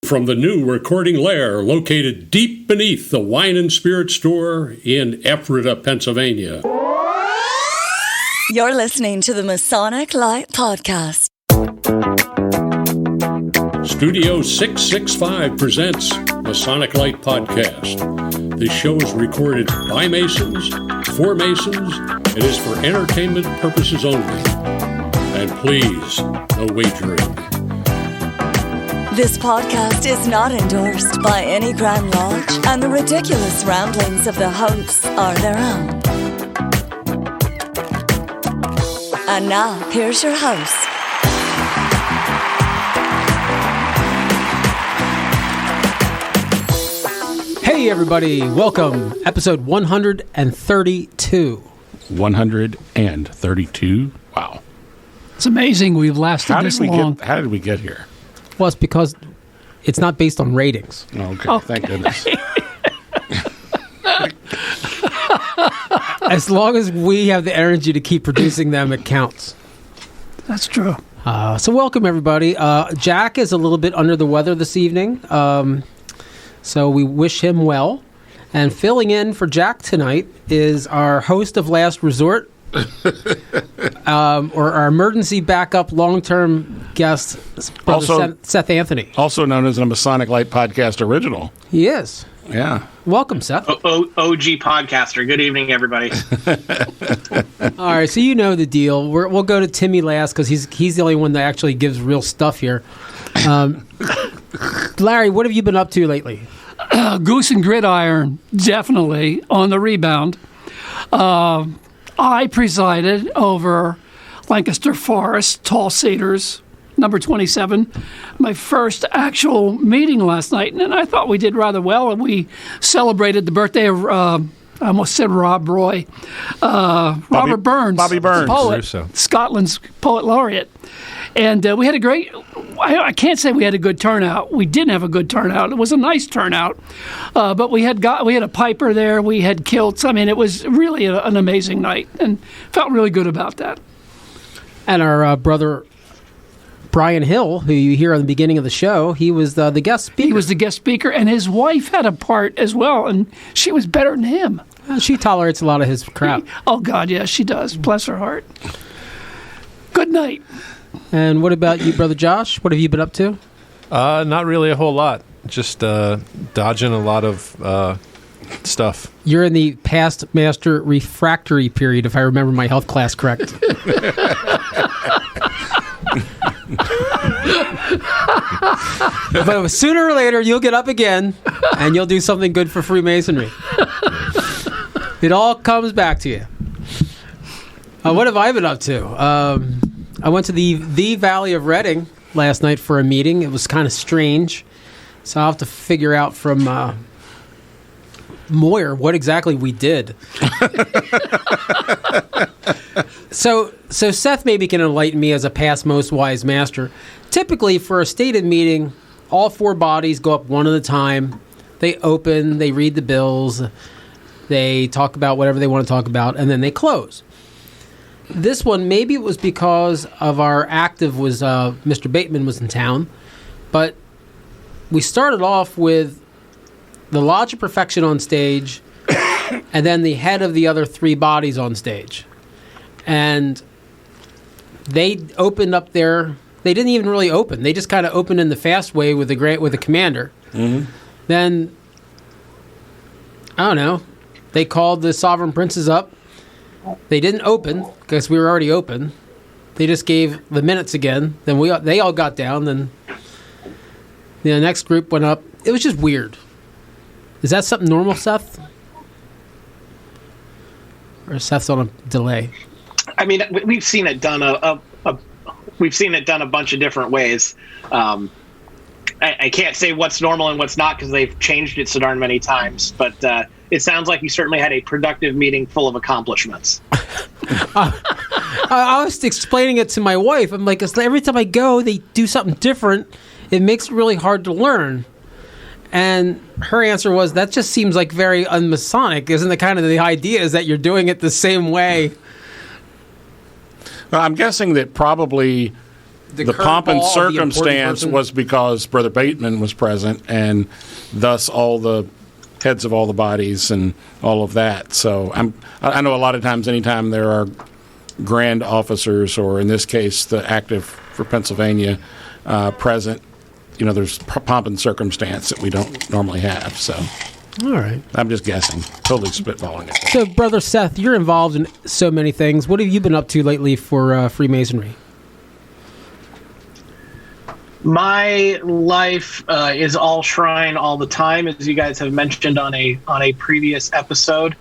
From the new recording lair located deep beneath the Wine and Spirit store in Ephrata, Pennsylvania. You're listening to the Masonic Lite podcast. Studio 665 presents Masonic Lite podcast. This show is recorded by Masons, for Masons. It is for entertainment purposes only. And please, no wagering. This podcast is not endorsed by any Grand Lodge, and the ridiculous ramblings of the hosts are their own. And now, here's your host. Hey everybody, welcome. Episode 132. 132? Wow. It's amazing we've lasted this long. How did we get here? Well, it's because it's not based on ratings. Okay, thank goodness. As long as we have the energy to keep producing them, it counts. That's true. So welcome, everybody. Jack is a little bit under the weather this evening, so we wish him well. And filling in for Jack tonight is our host of Last Resort, or our emergency backup long-term guest, Brother Seth Anthony. Also known as a Masonic Lite podcast original. He is. Yeah. Welcome, Seth. OG podcaster. Good evening, everybody. All right, so you know the deal. We'll go to Timmy last because he's the only one that actually gives real stuff here. Larry, what have you been up to lately? Goose and gridiron, definitely, on the rebound. I presided over Lancaster Forest, Tall Cedars, number 27, my first actual meeting last night, and I thought we did rather well, and we celebrated the birthday of, I almost said Rob Roy, Robert Burns. Bobby Burns. Poet, Scotland's poet laureate. And we had a great, I can't say we had a good turnout. We didn't have a good turnout. It was a nice turnout. But we had a piper there. We had kilts. I mean, it was really an amazing night and felt really good about that. And our brother Brian Hill, who you hear on the beginning of the show, he was the guest speaker. He was the guest speaker, and his wife had a part as well, and she was better than him. She tolerates a lot of his crap. Oh, God, yes, she does. Bless her heart. Good night. And what about you, Brother Josh? What have you been up to? Not really a whole lot. Just dodging a lot of stuff. You're in the past master refractory period, if I remember my health class correct. But sooner or later, you'll get up again, and you'll do something good for Freemasonry. It all comes back to you. What have I been up to? I went to the Valley of Reading last night for a meeting. It was kind of strange. So I'll have to figure out from Moyer what exactly we did. So Seth maybe can enlighten me as a past most wise master. Typically, for a stated meeting, all four bodies go up one at a time. They open, they read the bills, they talk about whatever they want to talk about, and then they close. This one, maybe it was because of our active was Mr. Bateman was in town, but we started off with the Lodge of Perfection on stage, and then the head of the other three bodies on stage. And they opened up their... They didn't even really open. They just kind of opened in the fast way with the commander. Mm-hmm. Then, I don't know, they called the Sovereign Princes up. They didn't open because we were already open. They just gave the minutes again. Then they all got down. Then the next group went up. It was just weird. Is that something normal, Seth? Or Seth's on a delay? I mean, we've seen it done we've seen it done a bunch of different ways. I can't say what's normal and what's not because they've changed it so darn many times. But it sounds like you certainly had a productive meeting full of accomplishments. I was explaining it to my wife. I'm like, every time I go, they do something different. It makes it really hard to learn. And her answer was, that just seems like very un-Masonic. Isn't the kind of the idea is that you're doing it the same way? Well, I'm guessing that probably the pomp and curveball of the important circumstance person? was because Brother Bateman was present, and thus all the heads of all the bodies and all of that. So I know a lot of times, anytime there are grand officers, or in this case, the active for Pennsylvania present, there's pomp and circumstance that we don't normally have. So. All right. I'm just guessing. Totally spitballing it. So, Brother Seth, you're involved in so many things. What have you been up to lately for Freemasonry? My life is all shrine all the time, as you guys have mentioned on a previous episode.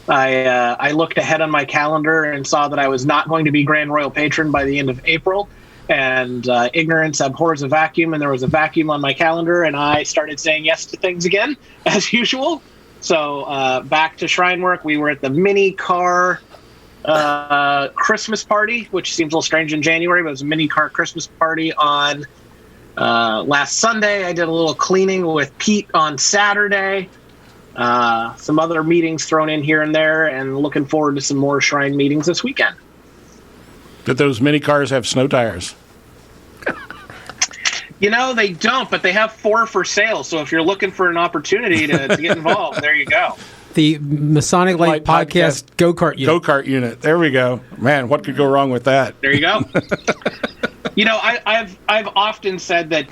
I looked ahead on my calendar and saw that I was not going to be Grand Royal Patron by the end of April. And ignorance abhors a vacuum, and there was a vacuum on my calendar, and I started saying yes to things again, as usual. So back to shrine work. We were at the mini car Christmas party, which seems a little strange in January, but it was a mini car Christmas party on last Sunday. I did a little cleaning with Pete on Saturday. Some other meetings thrown in here and there, and looking forward to some more shrine meetings this weekend. Did those mini cars have snow tires? They don't, but they have 4 for sale. So if you're looking for an opportunity to get involved, there you go. The Masonic Lite podcast go-kart unit. Go-kart unit. There we go. Man, what could go wrong with that? There you go. I've often said that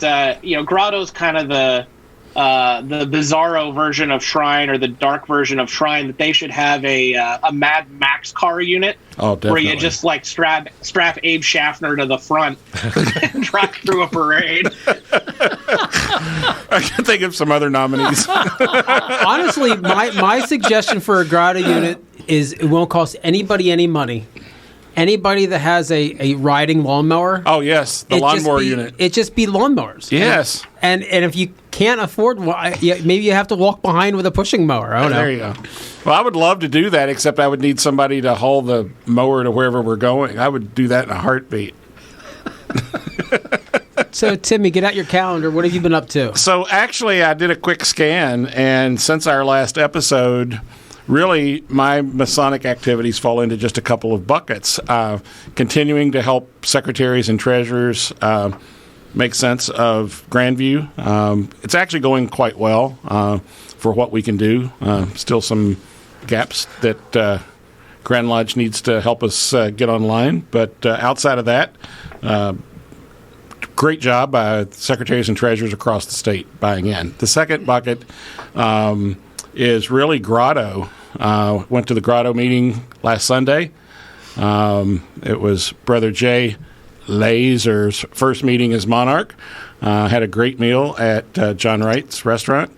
Grotto's kind of the bizarro version of Shrine, or the dark version of Shrine, that they should have a Mad Max car unit. Oh, definitely. Where you just strap Abe Schaffner to the front and drive through a parade. I can think of some other nominees. Honestly, my suggestion for a Grotto unit is it won't cost anybody any money. Anybody that has a riding lawnmower. Oh, yes, the lawnmower unit. It just be lawnmowers. Yes. And if you can't afford one, maybe you have to walk behind with a pushing mower. I don't know. There you go. Well, I would love to do that, except I would need somebody to haul the mower to wherever we're going. I would do that in a heartbeat. So, Timmy, get out your calendar. What have you been up to? So, actually, I did a quick scan, and since our last episode, really, my Masonic activities fall into just a couple of buckets. Continuing to help secretaries and treasurers make sense of Grandview. It's actually going quite well for what we can do. Still some gaps that Grand Lodge needs to help us get online. But outside of that, great job by secretaries and treasurers across the state buying in. The second bucket is really Grotto. Went to the Grotto meeting last Sunday. It was Brother Jay Lazer's first meeting as monarch. Had a great meal at John Wright's restaurant.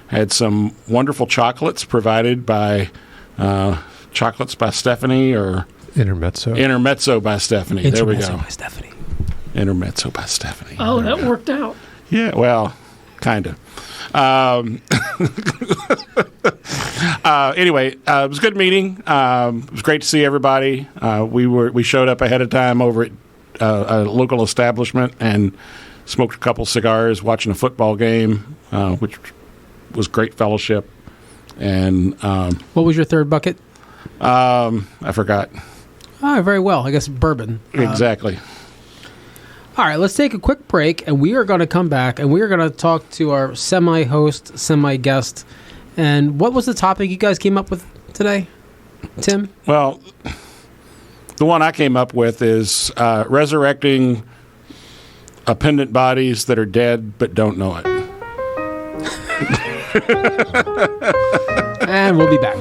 Had some wonderful chocolates provided by Chocolates by Stephanie, or Intermezzo by Stephanie. There we go. Intermezzo by Stephanie. Intermezzo by Stephanie. Oh, that worked out. Yeah, well, kind of. Anyway, it was a good meeting. It was great to see everybody. We showed up ahead of time over at a local establishment and smoked a couple cigars, watching a football game, which was great fellowship. And what was your third bucket? I forgot. Oh, very well. I guess bourbon. Exactly. All right, let's take a quick break, and we are going to come back, and we are going to talk to our semi-host, semi-guest. And what was the topic you guys came up with today, Tim? Well, the one I came up with is resurrecting appendant bodies that are dead but don't know it. And we'll be back.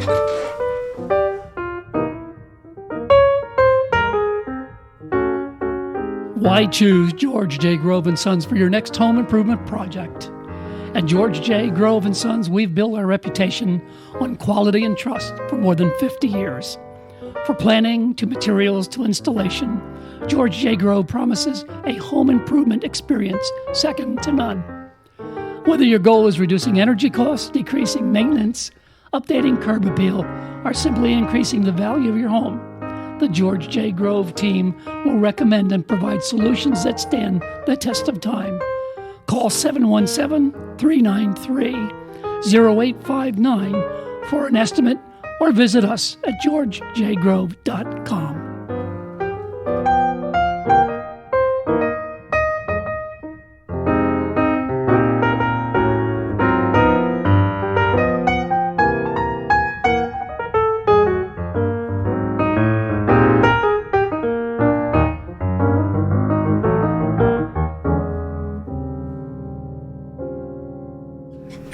Why choose George J. Grove & Sons for your next home improvement project? At George J. Grove & Sons, we've built our reputation on quality and trust for more than 50 years. From planning to materials to installation, George J. Grove promises a home improvement experience second to none. Whether your goal is reducing energy costs, decreasing maintenance, updating curb appeal, or simply increasing the value of your home, the George J. Grove team will recommend and provide solutions that stand the test of time. Call 717-393-0859 for an estimate, or visit us at georgejgrove.com.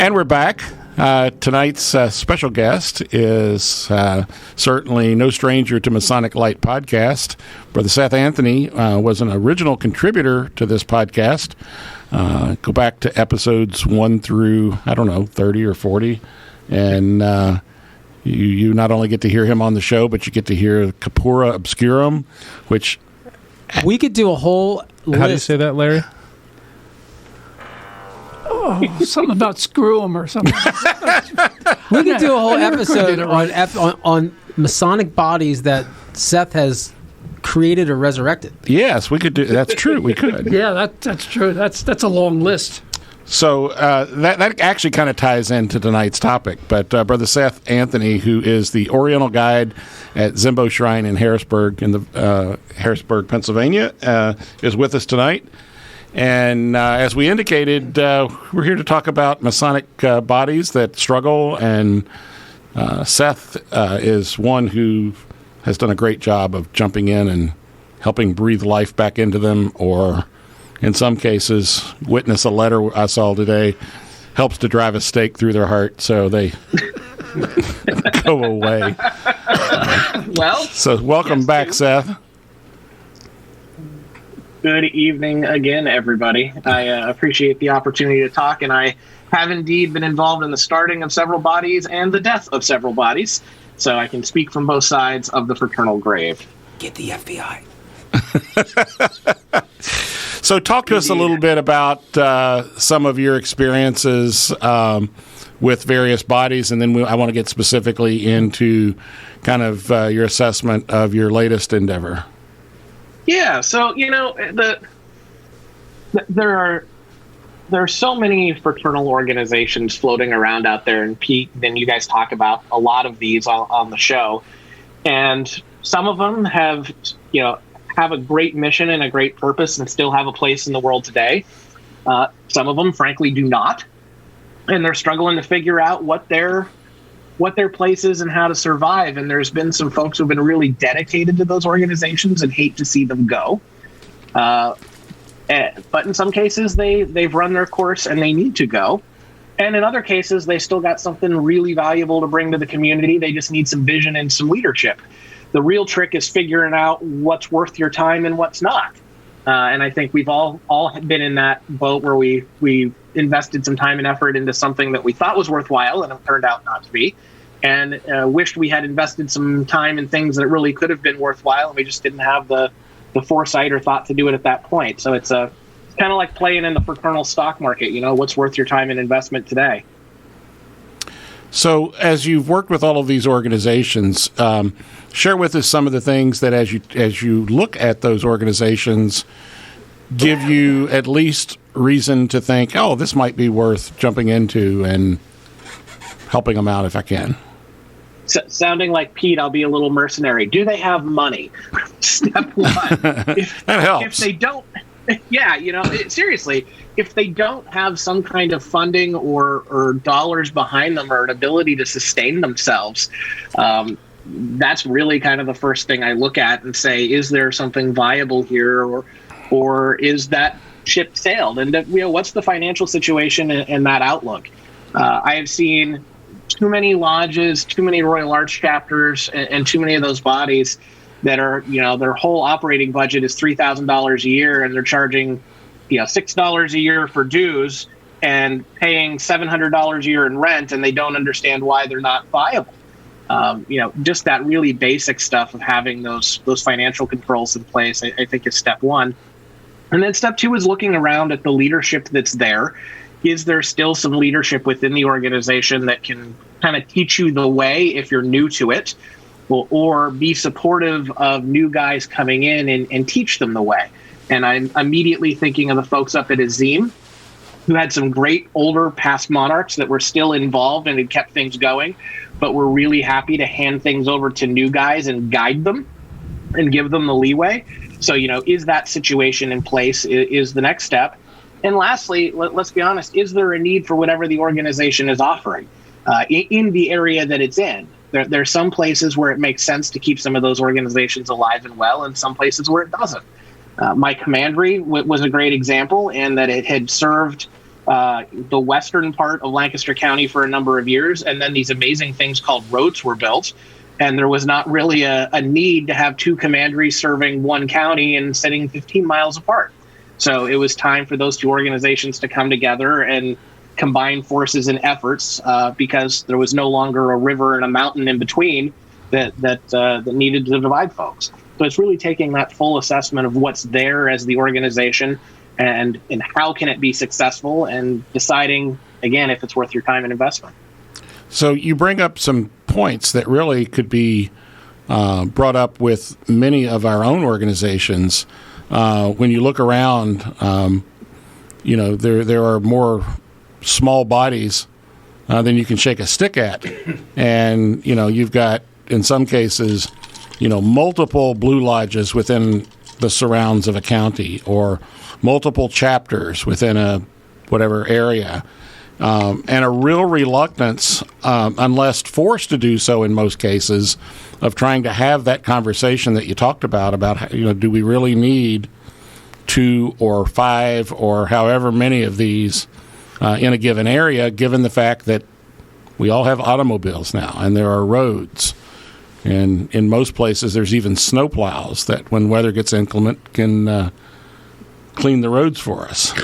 And we're back. Tonight's special guest is certainly no stranger to Masonic Lite podcast. Brother Seth Anthony was an original contributor to this podcast. Go back to episodes 1 through, 30 or 40. And you not only get to hear him on the show, but you get to hear Capura Obscurum, which... We could do a whole list. How do you say that, Larry? Oh, something about screw 'em or something. We could do a whole I never could episode get it right. on Masonic bodies that Seth has created or resurrected. Yes, we could do. That's true. We could. Yeah, that's true. That's a long list. So that actually kind of ties into tonight's topic. But Brother Seth Anthony, who is the Oriental Guide at Zimbo Shrine in Harrisburg, Harrisburg, Pennsylvania, is with us tonight. And as we indicated, we're here to talk about Masonic bodies that struggle. And Seth is one who has done a great job of jumping in and helping breathe life back into them, or in some cases, witness a letter I saw today, helps to drive a stake through their heart so they go away. So welcome back, Seth. Good evening again, everybody. I appreciate the opportunity to talk, and I have indeed been involved in the starting of several bodies and the death of several bodies, so I can speak from both sides of the fraternal grave. Get the FBI. So talk to us a little bit about some of your experiences with various bodies, and then I want to get specifically into kind of your assessment of your latest endeavor. Yeah, so there are so many fraternal organizations floating around out there, and Pete, and you guys talk about a lot of these on the show, and some of them have a great mission and a great purpose and still have a place in the world today. Some of them, frankly, do not, and they're struggling to figure out what their place is and how to survive. And there's been some folks who've been really dedicated to those organizations and hate to see them go. But in some cases, they've run their course and they need to go. And in other cases, they still got something really valuable to bring to the community. They just need some vision and some leadership. The real trick is figuring out what's worth your time and what's not. And I think we've all been in that boat where we invested some time and effort into something that we thought was worthwhile and it turned out not to be, and wished we had invested some time in things that really could have been worthwhile, and we just didn't have the foresight or thought to do it at that point. So it's kind of like playing in the fraternal stock market. What's worth your time and investment today? So as you've worked with all of these organizations, share with us some of the things that as you look at those organizations give you at least reason to think, oh, this might be worth jumping into and helping them out if I can. Sounding like Pete, I'll be a little mercenary. Do they have money? Step one. That helps. If they don't, seriously, if they don't have some kind of funding or dollars behind them or an ability to sustain themselves, that's really kind of the first thing I look at and say, is there something viable here, or is that ship sailed? And what's the financial situation in that outlook? I have seen too many lodges, too many Royal Arch chapters, and too many of those bodies that are, their whole operating budget is $3,000 a year, and they're charging, $6 a year for dues and paying $700 a year in rent, and they don't understand why they're not viable. Just that really basic stuff of having those financial controls in place, I think is step one. And then step two is looking around at the leadership that's there. Is there still some leadership within the organization that can kind of teach you the way if you're new to it, or be supportive of new guys coming in and teach them the way? And I'm immediately thinking of the folks up at Azim, who had some great older past monarchs that were still involved and had kept things going, but were really happy to hand things over to new guys and guide them and give them the leeway. So, is that situation in place is the next step. And lastly, let's be honest, is there a need for whatever the organization is offering in the area that it's in? There are some places where it makes sense to keep some of those organizations alive and well, and some places where it doesn't. My commandery was a great example in that it had served the western part of Lancaster County for a number of years, and then these amazing things called roads were built, and there was not really a need to have two commanderies serving one county and sitting 15 miles apart. So it was time for those two organizations to come together and combine forces and efforts because there was no longer a river and a mountain in between that needed to divide folks. So it's really taking that full assessment of what's there as the organization and how can it be successful, and deciding, again, if it's worth your time and investment. So you bring up some points that really could be brought up with many of our own organizations. When you look around, there are more small bodies than you can shake a stick at. And, you've got, in some cases, multiple Blue Lodges within the surrounds of a county, or multiple chapters within a whatever area, and a real reluctance, unless forced to do so in most cases, of trying to have that conversation that you talked about, do we really need 2 or 5 or however many of these in a given area, given the fact that we all have automobiles now and there are roads. And in most places, there's even snowplows that, when weather gets inclement, can clean the roads for us.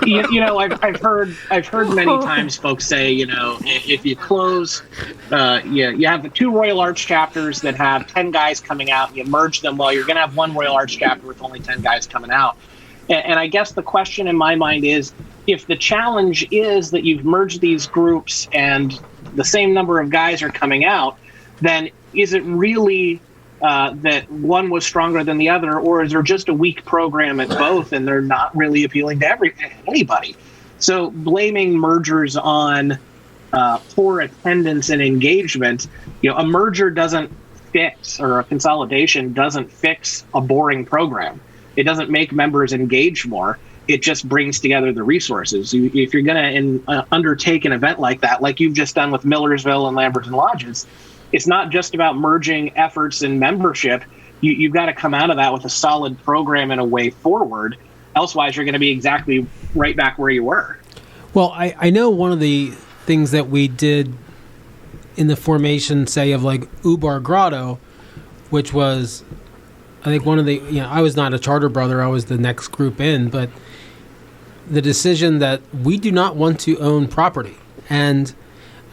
I've heard many times folks say, if you close, you have the 2 Royal Arch chapters that have 10 guys coming out, you merge them. Well, you're going to have 1 Royal Arch chapter with only 10 guys coming out. And I guess the question in my mind is, if the challenge is that you've merged these groups and the same number of guys are coming out, then is it really that one was stronger than the other, or is there just a weak program at both and they're not really appealing to anybody? So blaming mergers on poor attendance and engagement, a merger doesn't fix, or a consolidation doesn't fix a boring program. It doesn't make members engage more. It just brings together the resources. If you're going to undertake an event like that, like you've just done with Millersville and Lamberton Lodges, it's not just about merging efforts and membership. You've got to come out of that with a solid program and a way forward. Elsewise, you're going to be exactly right back where you were. Well, I know one of the things that we did in the formation, say, of like Ubar Grotto, which was, I think one of the, I was not a charter brother, I was the next group in, but the decision that we do not want to own property. And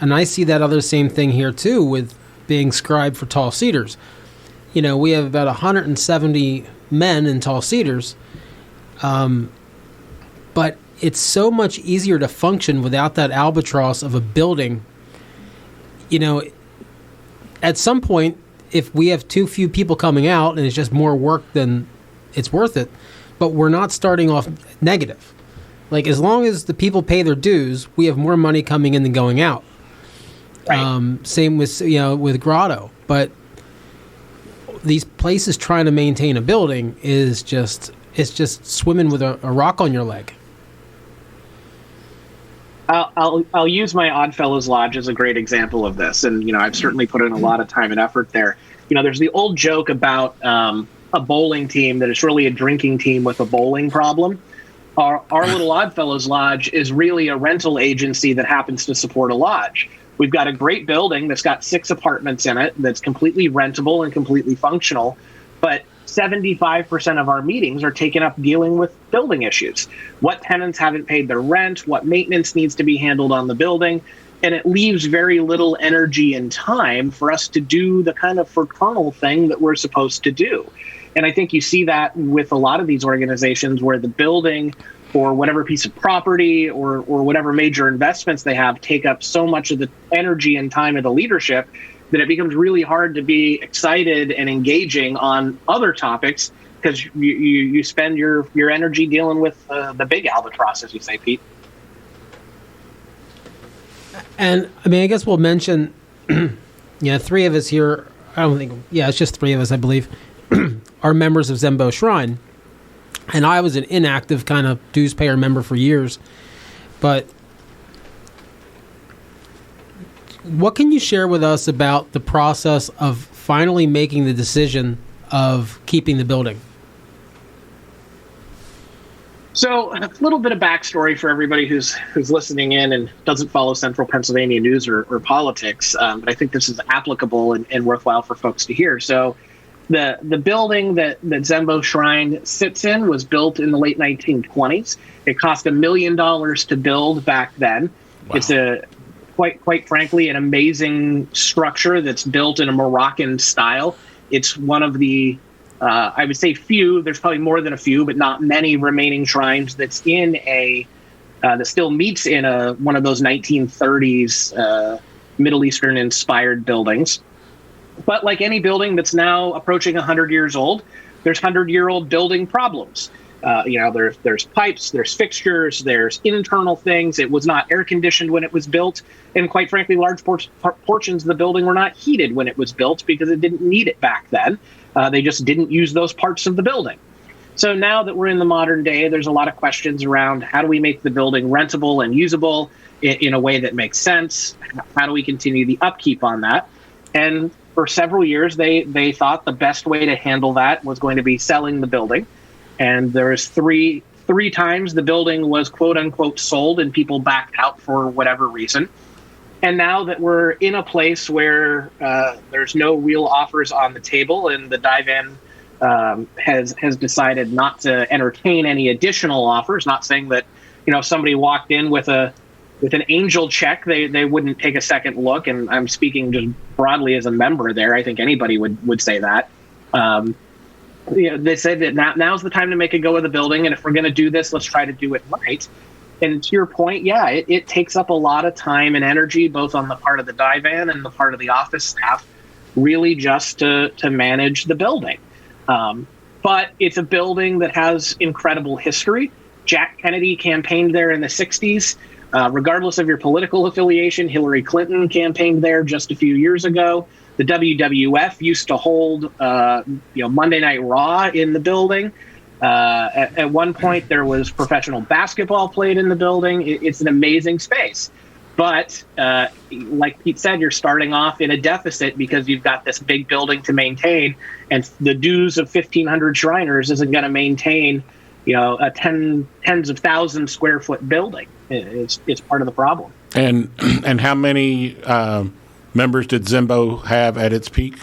I see that other same thing here too with being scribe for Tall Cedars. We have about 170 men in Tall Cedars, but it's so much easier to function without that albatross of a building. At some point, if we have too few people coming out and it's just more work than it's worth it, but we're not starting off negative. Like, as long as the people pay their dues, we have more money coming in than going out. Right. Same with with Grotto, but these places trying to maintain a building is just swimming with a rock on your leg. I'll use my Oddfellows Lodge as a great example of this, and I've certainly put in a lot of time and effort there. There's the old joke about a bowling team that is really a drinking team with a bowling problem. Our little Oddfellows Lodge is really a rental agency that happens to support a lodge. We've got a great building that's got 6 apartments in it that's completely rentable and completely functional, but 75% of our meetings are taken up dealing with building issues. What tenants haven't paid their rent, what maintenance needs to be handled on the building, and it leaves very little energy and time for us to do the kind of fraternal thing that we're supposed to do. And I think you see that with a lot of these organizations where the building or whatever piece of property or whatever major investments they have take up so much of the energy and time of the leadership that it becomes really hard to be excited and engaging on other topics because you spend your energy dealing with the big albatross, as you say, Pete. And I guess we'll mention, 3 of us here, it's just 3 of us, I believe, are members of Zembo Shrine. And I was an inactive kind of dues payer member for years. But what can you share with us about the process of finally making the decision of keeping the building? So a little bit of backstory for everybody who's listening in and doesn't follow Central Pennsylvania news or politics, but I think this is applicable and worthwhile for folks to hear. So the building that Zembo Shrine sits in was built in the late 1920s. It cost $1 million to build back then. Wow. It's a quite frankly an amazing structure that's built in a Moroccan style. It's one of the I would say few, there's probably more than a few, but not many remaining shrines that's in that still meets in one of those 1930s Middle Eastern inspired buildings. But like any building that's now approaching 100 years old, there's 100-year-old building problems. There's pipes, there's fixtures, there's internal things. It was not air conditioned when it was built. And quite frankly, large portions of the building were not heated when it was built because it didn't need it back then. They just didn't use those parts of the building. So now that we're in the modern day, there's a lot of questions around how do we make the building rentable and usable in a way that makes sense? How do we continue the upkeep on that? And for several years, they thought the best way to handle that was going to be selling the building. And there's three times the building was quote unquote sold and people backed out for whatever reason. And now that we're in a place where there's no real offers on the table and the divan has decided not to entertain any additional offers, not saying that, if somebody walked in with an angel check, they wouldn't take a second look. And I'm speaking just broadly as a member there. I think anybody would say that. They said that now's the time to make a go of the building. And if we're going to do this, let's try to do it right. And to your point, yeah, it takes up a lot of time and energy, both on the part of the divan and the part of the office staff, really just to manage the building. But it's a building that has incredible history. Jack Kennedy campaigned there in the 60s. Regardless of your political affiliation, Hillary Clinton campaigned there just a few years ago. The WWF used to hold Monday Night Raw in the building. At one point, there was professional basketball played in the building. It's an amazing space. But like Pete said, you're starting off in a deficit because you've got this big building to maintain. And the dues of 1,500 Shriners isn't going to maintain, a tens of thousand square foot building. It's part of the problem. And how many members did Zembo have at its peak?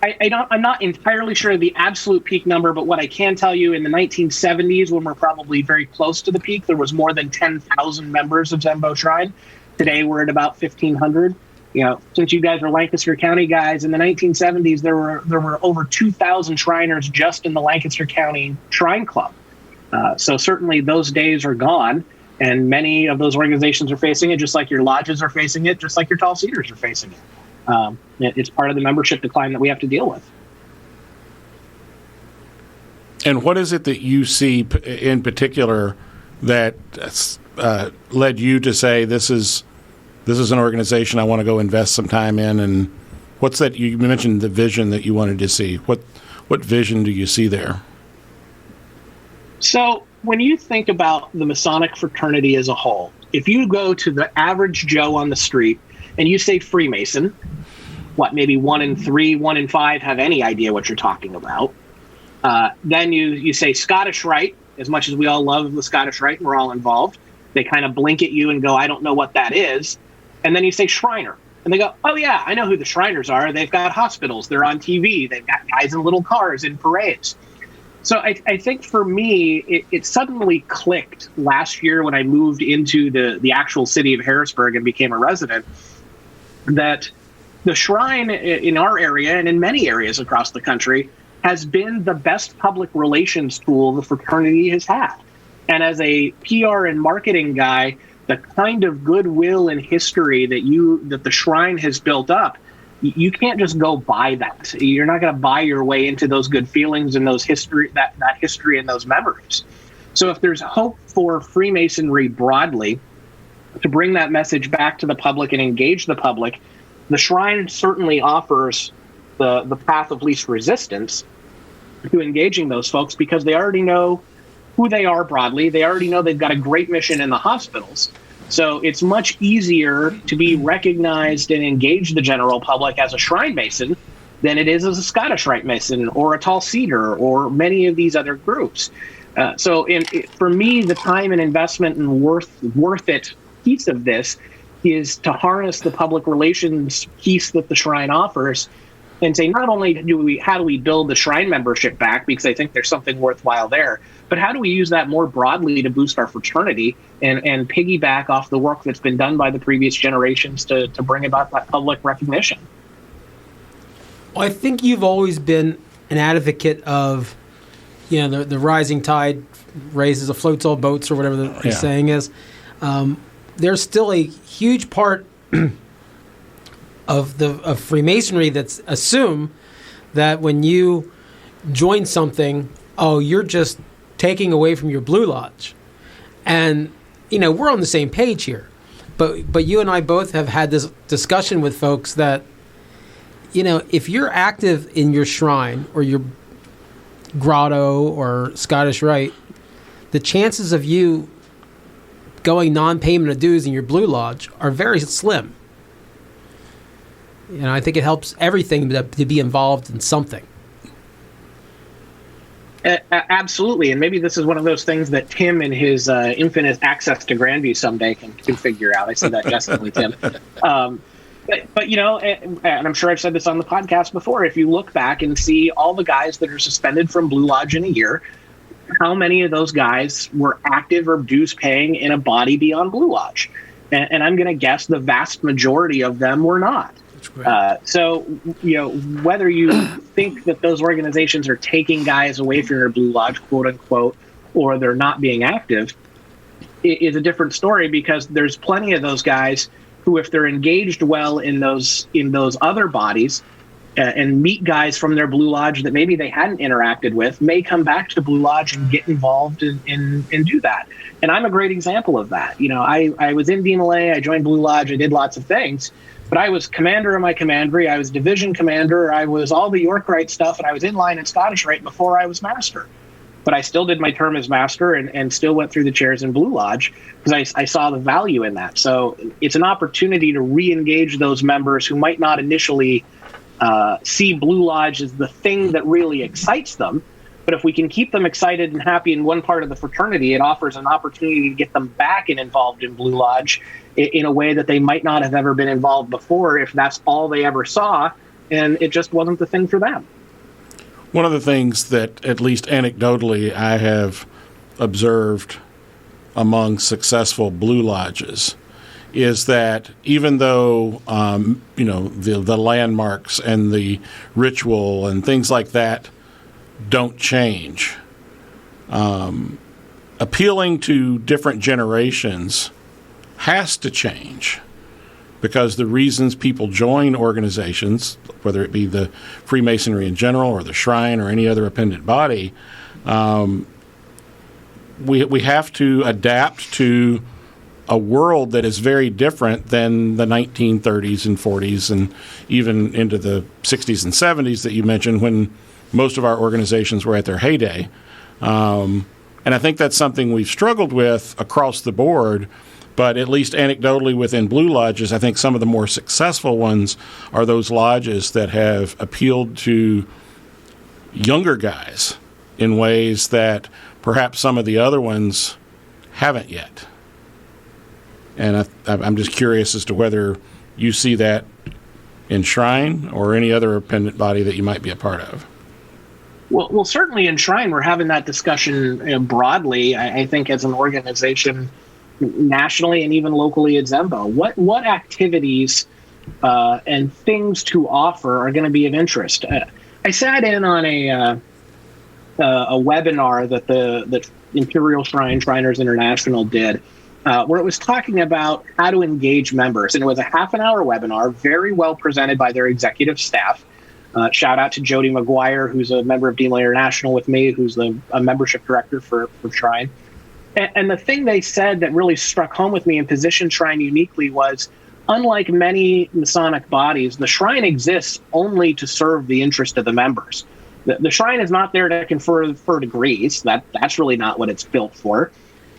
I'm not entirely sure of the absolute peak number, but what I can tell you in the 1970s, when we're probably very close to the peak, there was more than 10,000 members of Zembo Shrine. Today, we're at about 1,500. Since you guys are Lancaster County guys, in the 1970s, there were over 2,000 Shriners just in the Lancaster County Shrine Club. So certainly those days are gone, and many of those organizations are facing it, just like your lodges are facing it, just like your Tall Cedars are facing it. It's part of the membership decline that we have to deal with. And what is it that you see in particular that led you to say this is an organization I want to go invest some time in? And what's that? You mentioned the vision that you wanted to see. What vision do you see there? So when you think about the Masonic fraternity as a whole, if you go to the average Joe on the street and you say Freemason, maybe 1 in 3, 1 in 5 have any idea what you're talking about. Then you say Scottish Rite, as much as we all love the Scottish Rite and we're all involved, they kind of blink at you and go, I don't know what that is. And then you say Shriner, and they go, oh yeah, I know who the Shriners are. They've got hospitals, they're on TV, they've got guys in little cars in parades. So I think for me, it suddenly clicked last year when I moved into the actual city of Harrisburg and became a resident, that the Shrine in our area and in many areas across the country has been the best public relations tool the fraternity has had. And as a PR and marketing guy, the kind of goodwill and history that the Shrine has built up, you can't just go buy that. You're not going to buy your way into those good feelings and those history, that history and those memories. So if there's hope for Freemasonry broadly to bring that message back to the public and engage the public, the Shrine certainly offers the path of least resistance to engaging those folks, because they already know who they are broadly. They already know they've got a great mission in the hospitals. So it's much easier to be recognized and engage the general public as a Shrine Mason than it is as a Scottish Rite Mason or a Tall Cedar or many of these other groups. For me, the time and investment and worth it piece of this is to harness the public relations piece that the Shrine offers and say, not only how do we build the Shrine membership back, because I think there's something worthwhile there, but how do we use that more broadly to boost our fraternity and piggyback off the work that's been done by the previous generations to bring about that public recognition? Well, I think you've always been an advocate of, the rising tide raises or floats all boats, or whatever the saying is. There's still a huge part of Freemasonry that's assume that when you join something, you're just taking away from your Blue Lodge. And, we're on the same page here. But you and I both have had this discussion with folks that, if you're active in your shrine or your grotto or Scottish Rite, the chances of you going non-payment of dues in your Blue Lodge are very slim. I think it helps everything to be involved in something. Absolutely, and maybe this is one of those things that Tim and his infinite access to Grandview someday can figure out. I say that jestingly, Tim. But and I'm sure I've said this on the podcast before, if you look back and see all the guys that are suspended from Blue Lodge in a year, how many of those guys were active or dues paying in a body beyond Blue Lodge? And I'm going to guess the vast majority of them were not. So, whether you think that those organizations are taking guys away from your Blue Lodge, quote unquote, or they're not being active, is a different story, because there's plenty of those guys who, if they're engaged well in those other bodies and meet guys from their Blue Lodge that maybe they hadn't interacted with, may come back to Blue Lodge and get involved and do that. And I'm a great example of that. I was in DMLA, I joined Blue Lodge, I did lots of things, but I was commander of my commandery, I was division commander, I was all the York Rite stuff, and I was in line in Scottish Rite before I was master. But I still did my term as master and still went through the chairs in Blue Lodge because I saw the value in that. So it's an opportunity to re-engage those members who might not initially see Blue Lodge as the thing that really excites them. But if we can keep them excited and happy in one part of the fraternity, it offers an opportunity to get them back and involved in Blue Lodge in a way that they might not have ever been involved before if that's all they ever saw and it just wasn't the thing for them. One of the things that, at least anecdotally, I have observed among successful Blue Lodges is that even though, the landmarks and the ritual and things like that don't change, appealing to different generations has to change. Because the reasons people join organizations, whether it be the Freemasonry in general or the Shrine or any other appendant body, we have to adapt to a world that is very different than the 1930s and 40s and even into the 60s and 70s that you mentioned, when most of our organizations were at their heyday. And I think that's something we've struggled with across the board. But at least anecdotally within Blue Lodges, I think some of the more successful ones are those lodges that have appealed to younger guys in ways that perhaps some of the other ones haven't yet. And I'm just curious as to whether you see that in Shrine or any other appendant body that you might be a part of. Well, certainly in Shrine, we're having that discussion broadly, I think, as an organization nationally and even locally at Zembo. What activities and things to offer are going to be of interest? I sat in on a webinar that the Imperial Shriners International did, where it was talking about how to engage members. And it was a half-an-hour webinar, very well presented by their executive staff. Shout out to Jody McGuire, who's a member of DMLA International with me, who's a membership director for Shrine. And the thing they said that really struck home with me and positioned Shrine uniquely was, unlike many Masonic bodies, the Shrine exists only to serve the interest of the members. The Shrine is not there to confer degrees. That's really not what it's built for.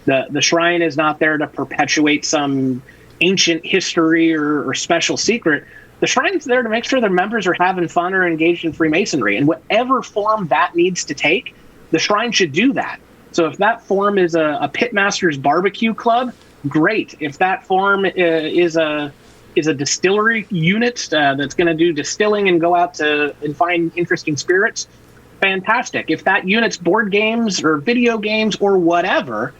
The Shrine is not there to perpetuate some ancient history or special secret. The Shrine's there to make sure their members are having fun or engaged in Freemasonry. And whatever form that needs to take, the Shrine should do that. So if that form is a pitmaster's barbecue club, great. If that form is a distillery unit that's going to do distilling and go out and find interesting spirits, fantastic. If that unit's board games or video games or whatever,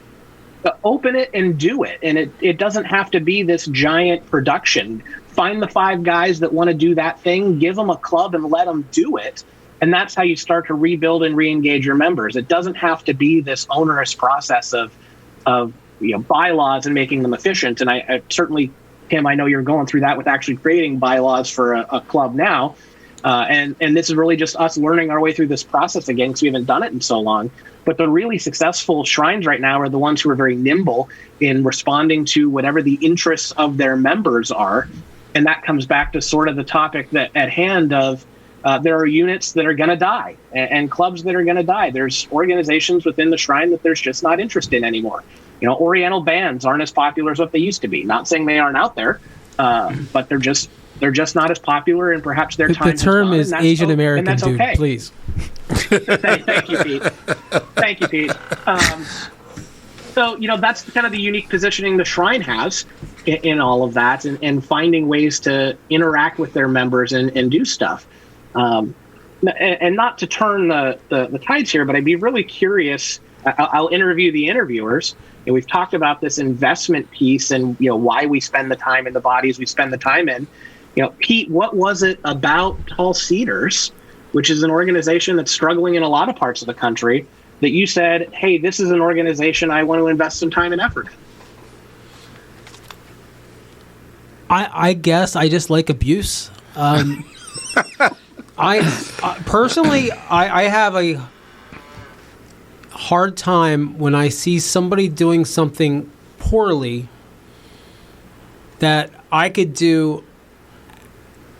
open it and do it. And it doesn't have to be this giant production. Find the 5 guys that want to do that thing, give them a club and let them do it. And that's how you start to rebuild and re-engage your members. It doesn't have to be this onerous process of bylaws and making them efficient. And I certainly, Tim, I know you're going through that with actually creating bylaws for a club now. And this is really just us learning our way through this process again, because we haven't done it in so long. But the really successful shrines right now are the ones who are very nimble in responding to whatever the interests of their members are. And that comes back to sort of the topic that at hand of there are units that are going to die and clubs that are going to die. There's organizations within the shrine that there's just not interest in anymore. Oriental bands aren't as popular as what they used to be. Not saying they aren't out there, but they're just not as popular, and perhaps their time. The term is Asian American, dude. Okay. Please. Thank you, Pete. Thank you, Pete. So that's kind of the unique positioning the shrine has in all of that, and finding ways to interact with their members and do stuff. And not to turn the tides here, but I'd be really curious. I'll interview the interviewers, and we've talked about this investment piece and why we spend the time in the bodies we spend the time in. Pete, what was it about Tall Cedars, which is an organization that's struggling in a lot of parts of the country, that you said, hey, this is an organization I want to invest some time and effort in? I guess I just like abuse. I personally have a hard time when I see somebody doing something poorly that I could do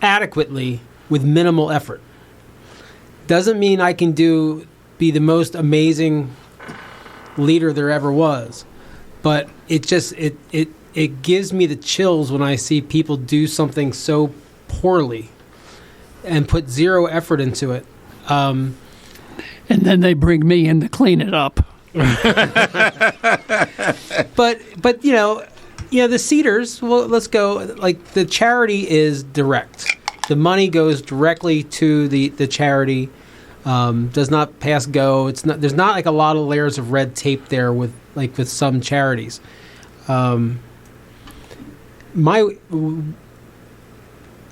adequately with minimal effort. Doesn't mean I can be the most amazing leader there ever was, but it gives me the chills when I see people do something so poorly and put zero effort into it. And then they bring me in to clean it up. But the Cedars, well, let's go, like, the charity is direct. The money goes directly to the charity, does not pass go. There's not like a lot of layers of red tape there with some charities.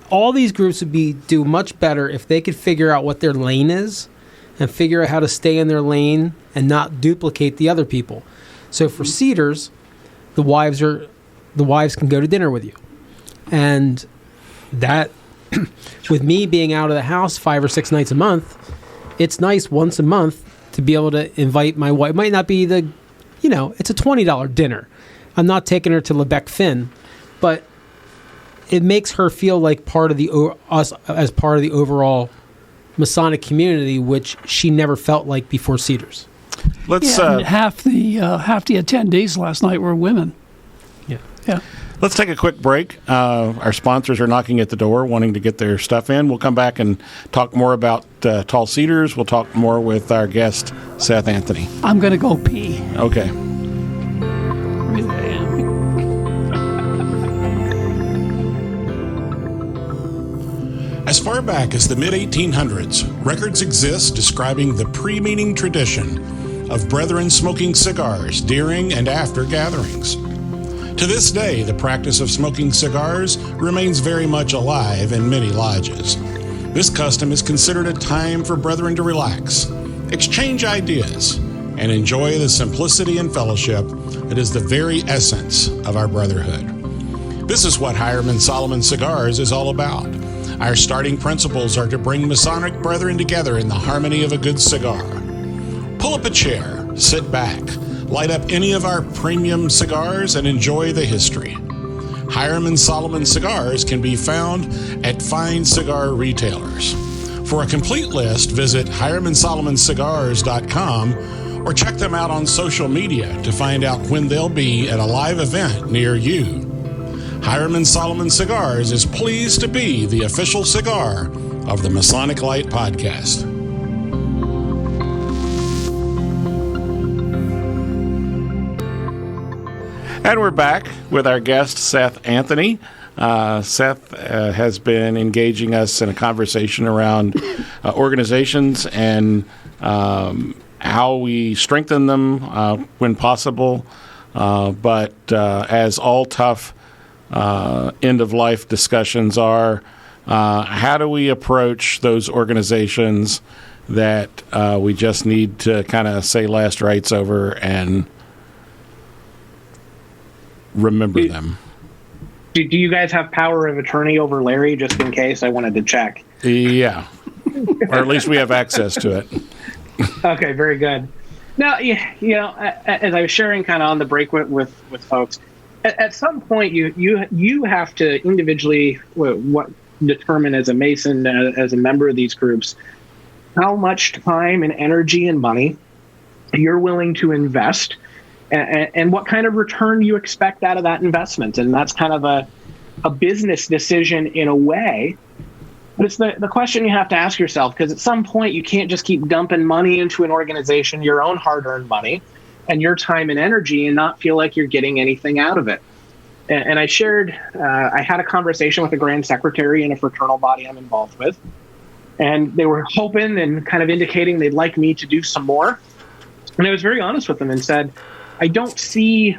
All these groups would do much better if they could figure out what their lane is and figure out how to stay in their lane and not duplicate the other people. So for Cedars, the wives can go to dinner with you. And that, with me being out of the house 5 or 6 nights a month, it's nice once a month to be able to invite my wife. It might not be it's a $20 dinner. I'm not taking her to Lebec Finn, but it makes her feel like part of us as part of the overall Masonic community, which she never felt like before Cedars. Half the attendees last night were women. Yeah. Let's take a quick break. Our sponsors are knocking at the door, wanting to get their stuff in. We'll come back and talk more about Tall Cedars. We'll talk more with our guest, Seth Anthony. I'm going to go pee. Okay. As far back as the mid-1800s, records exist describing the pre-meeting tradition of brethren smoking cigars during and after gatherings. To this day, the practice of smoking cigars remains very much alive in many lodges. This custom is considered a time for brethren to relax, exchange ideas, and enjoy the simplicity and fellowship that is the very essence of our brotherhood. This is what Hiram Solomon Cigars is all about. Our starting principles are to bring Masonic brethren together in the harmony of a good cigar. Pull up a chair, sit back, light up any of our premium cigars, and enjoy the history. Hiram Solomon Cigars can be found at fine cigar retailers. For a complete list, visit HiramSolomonCigars.com or check them out on social media to find out when they'll be at a live event near you. Hiram Solomon Cigars is pleased to be the official cigar of the Masonic Lite podcast. And we're back with our guest, Seth Anthony. Seth has been engaging us in a conversation around organizations and how we strengthen them when possible. But as all tough end-of-life discussions are, how do we approach those organizations that we just need to kind of say last rites over and remember them? Do you guys have power of attorney over Larry, just in case? I wanted to check. Yeah. Or at least we have access to it. Okay, very good. Now, as I was sharing kind of on the break with folks, at some point you have to individually determine as a Mason, as a member of these groups, how much time and energy and money you're willing to invest and what kind of return you expect out of that investment. And that's kind of a business decision in a way. But it's the question you have to ask yourself, because at some point you can't just keep dumping money into an organization, your own hard-earned money, and your time and energy, and not feel like you're getting anything out of it. And I shared, I had a conversation with a grand secretary in a fraternal body I'm involved with, and they were hoping and kind of indicating they'd like me to do some more. And I was very honest with them and said, I don't see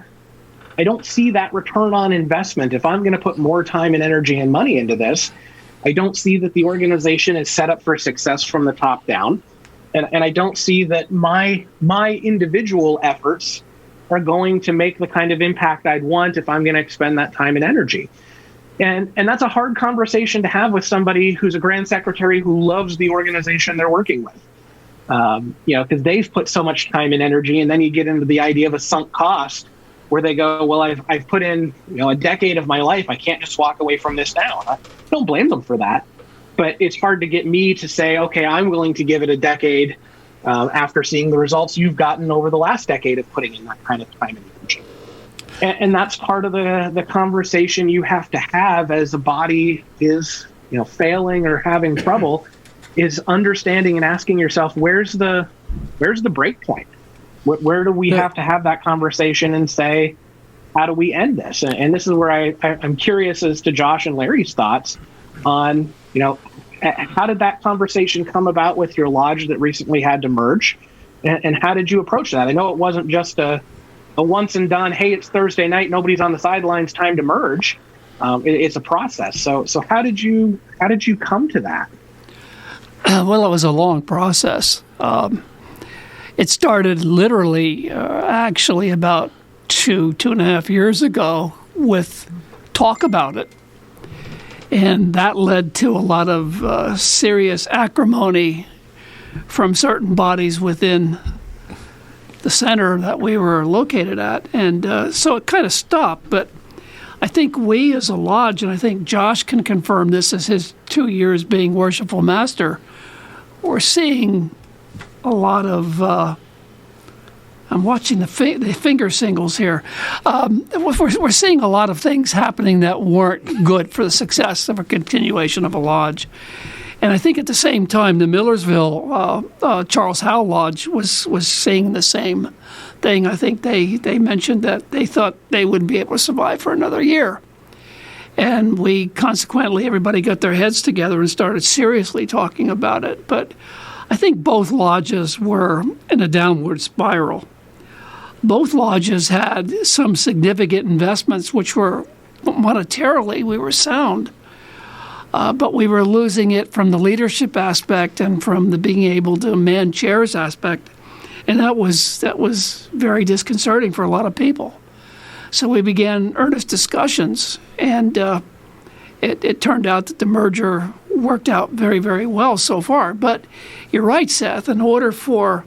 that return on investment. If I'm going to put more time and energy and money into this, I don't see that the organization is set up for success from the top down. And I don't see that my individual efforts are going to make the kind of impact I'd want if I'm going to expend that time and energy. And that's a hard conversation to have with somebody who's a grand secretary who loves the organization they're working with. Because they've put so much time and energy, and then you get into the idea of a sunk cost where they go, well, I've put in a decade of my life. I can't just walk away from this now. I don't blame them for that. But it's hard to get me to say, okay, I'm willing to give it a decade after seeing the results you've gotten over the last decade of putting in that kind of time and energy. And that's part of the conversation you have to have as a body is, failing or having trouble, is understanding and asking yourself, where's the break point? Where do we have to have that conversation and say, how do we end this? And this is where I'm curious as to Josh and Larry's thoughts on, how did that conversation come about with your lodge that recently had to merge? And how did you approach that? I know it wasn't just a once and done, hey, it's Thursday night, nobody's on the sidelines, time to merge. It's a process. So how did you come to that? Well, it was a long process. It started literally, actually, about 2.5 years ago with talk about it. And that led to a lot of serious acrimony from certain bodies within the center that we were located at. And so it kind of stopped. But I think we as a lodge, and I think Josh can confirm this as his 2 years being worshipful master, we're seeing a lot of, I'm watching the finger singles here. We're seeing a lot of things happening that weren't good for the success of a continuation of a lodge. And I think at the same time, the Millersville Charles Howe Lodge was saying the same thing. I think they mentioned that they thought they wouldn't be able to survive for another year. And everybody got their heads together and started seriously talking about it. But I think both lodges were in a downward spiral. Both lodges had some significant investments, which were monetarily, we were sound. But we were losing it from the leadership aspect and from the being able to man chairs aspect. And that was very disconcerting for a lot of people. So we began earnest discussions, and it turned out that the merger worked out very, very well so far. But you're right, Seth, in order for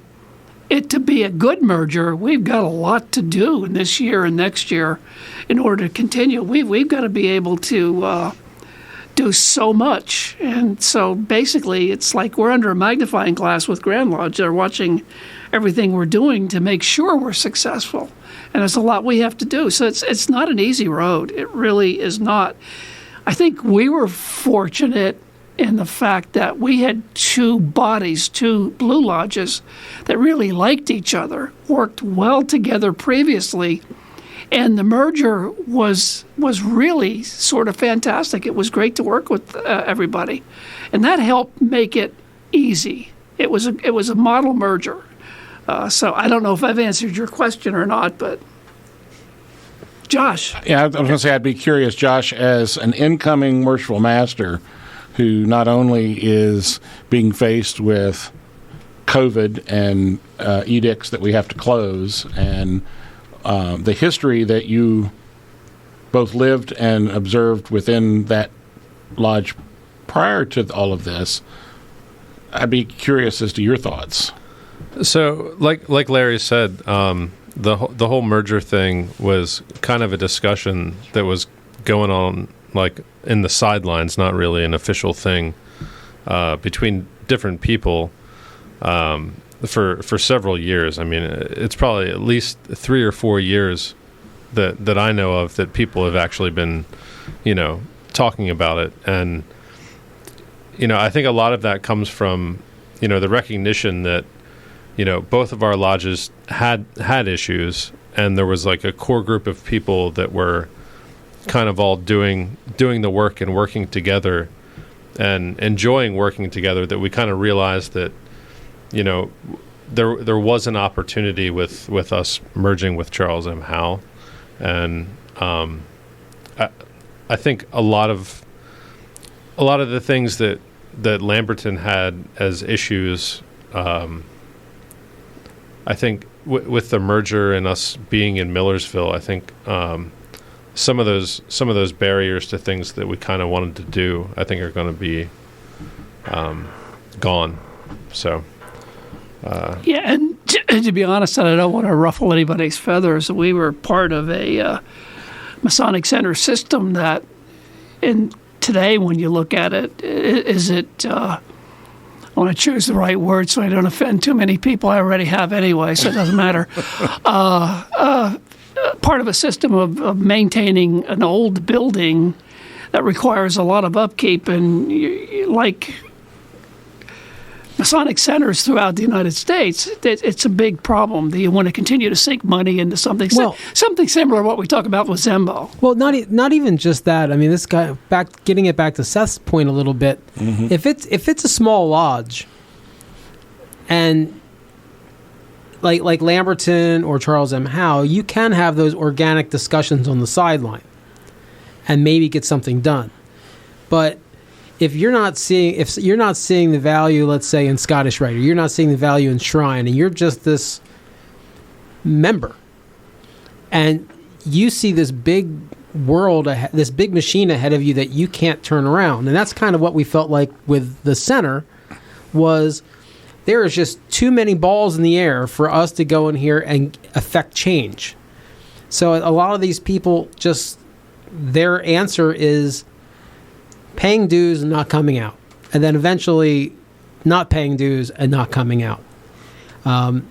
it to be a good merger, we've got a lot to do in this year and next year in order to continue. We've got to be able to do so much. And so basically it's like we're under a magnifying glass with Grand Lodge. They're watching everything we're doing to make sure we're successful. And there's a lot we have to do. So it's not an easy road. It really is not. I think we were fortunate in the fact that we had two blue lodges that really liked each other, worked well together previously, And the merger was really sort of fantastic. It was great to work with everybody, and that helped make it easy. It was a model merger. So I don't know if I've answered your question or not, but Josh. Yeah, I was going to say I'd be curious, Josh, as an incoming merciful master who not only is being faced with COVID and edicts that we have to close, and the history that you both lived and observed within that lodge prior to all of this, I'd be curious as to your thoughts. So, like Larry said, the whole merger thing was kind of a discussion that was going on, like, in the sidelines, not really an official thing, between different people for several years. I mean, it's probably at least 3 or 4 years that I know of that people have actually been, talking about it. And, I think a lot of that comes from, the recognition that, both of our lodges had issues, and there was like a core group of people that were kind of all doing the work and working together and enjoying working together, that we kind of realized that, there was an opportunity with us merging with Charles M. Howe. And I think a lot of the things that Lamberton had as issues, I think with the merger and us being in Millersville, I think some of those barriers to things that we kind of wanted to do, I think, are going to be gone. So. Yeah, and to be honest, I don't want to ruffle anybody's feathers. We were part of a Masonic Center system that, and today when you look at it, I want to choose the right word so I don't offend too many people. I already have anyway, so it doesn't matter. Part of a system of maintaining an old building that requires a lot of upkeep, and like Masonic centers throughout the United States, it's a big problem. Do you want to continue to sink money into something something similar to what we talk about with Zembo? Well, not even just that. I mean, this guy, getting it back to Seth's point a little bit. Mm-hmm. If it's a small lodge, and like Lamberton or Charles M. Howe, you can have those organic discussions on the sideline, and maybe get something done. But if you're not seeing the value, let's say, in Scottish Rite, or you're not seeing the value in Shrine, and you're just this member, and you see this big world, this big machine ahead of you that you can't turn around, and that's kind of what we felt like with the center, was there is just too many balls in the air for us to go in here and affect change. So a lot of these people, just their answer is paying dues and not coming out, and then eventually not paying dues and not coming out. On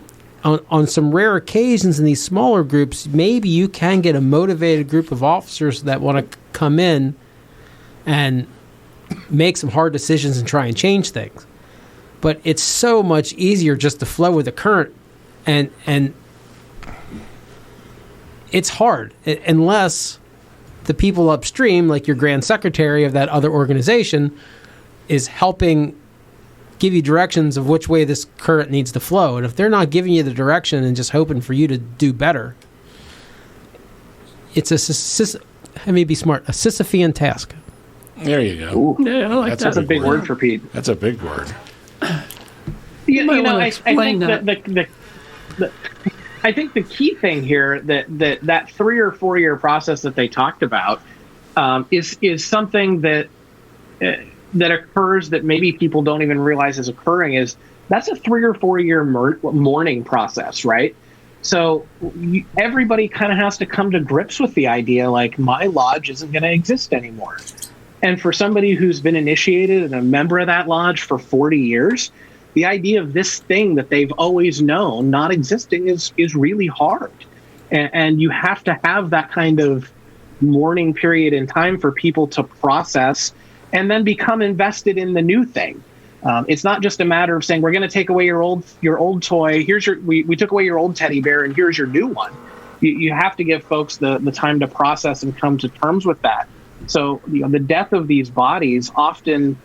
some rare occasions in these smaller groups, maybe you can get a motivated group of officers that want to come in and make some hard decisions and try and change things. But it's so much easier just to flow with the current, and it's hard unless the people upstream, like your grand secretary of that other organization, is helping give you directions of which way this current needs to flow. And if they're not giving you the direction and just hoping for you to do better, it's a Sisyphean task. There you go. Ooh, yeah, I like that's a big word for Pete. That's a big word. I think the key thing here that 3 or 4 year process that they talked about is something that occurs that maybe people don't even realize is occurring. Is that's a 3 or 4 year mourning process, right? So everybody kind of has to come to grips with the idea, like, my lodge isn't going to exist anymore. And for somebody who's been initiated and a member of that lodge for 40 years, the idea of this thing that they've always known not existing is really hard. And you have to have that kind of mourning period in time for people to process and then become invested in the new thing. It's not just a matter of saying, we're going to take away your old toy. We took away your old teddy bear, and here's your new one. you have to give folks the time to process and come to terms with that. So the death of these bodies often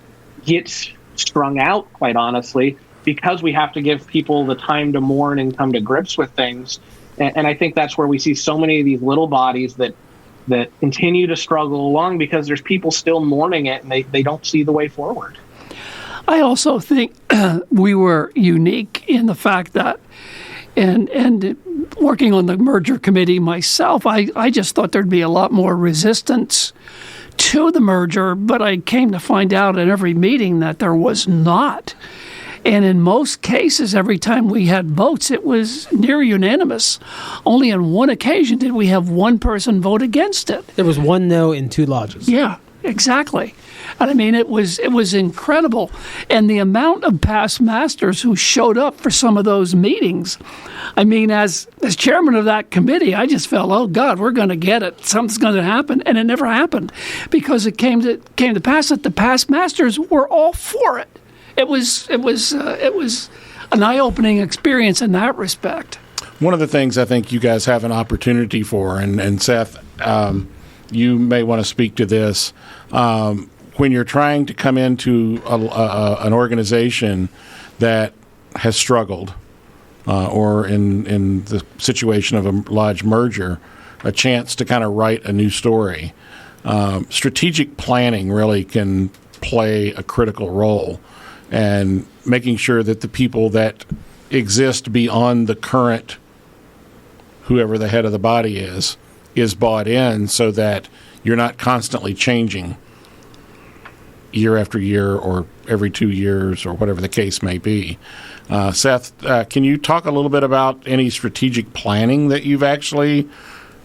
gets strung out, quite honestly, because we have to give people the time to mourn and come to grips with things. And I think that's where we see so many of these little bodies that continue to struggle along because there's people still mourning it and they don't see the way forward. I also think we were unique in the fact that, and working on the merger committee myself, I just thought there'd be a lot more resistance to the merger, but I came to find out at every meeting that there was not. And in most cases, every time we had votes, it was near unanimous. Only on one occasion did we have one person vote against it. There was one no in 2 lodges. Yeah, exactly. And I mean, it was incredible. And the amount of past masters who showed up for some of those meetings, I mean, as chairman of that committee, I just felt, oh, God, we're going to get it. Something's going to happen. And it never happened because it came to pass that the past masters were all for it. It was an eye-opening experience in that respect. One of the things I think you guys have an opportunity for, and Seth, you may want to speak to this, when you're trying to come into an organization that has struggled, or in the situation of a lodge merger, a chance to kind of write a new story. Strategic planning really can play a critical role, and making sure that the people that exist beyond the current, whoever the head of the body is bought in, so that you're not constantly changing year after year or every 2 years or whatever the case may be. Seth, can you talk a little bit about any strategic planning that you've actually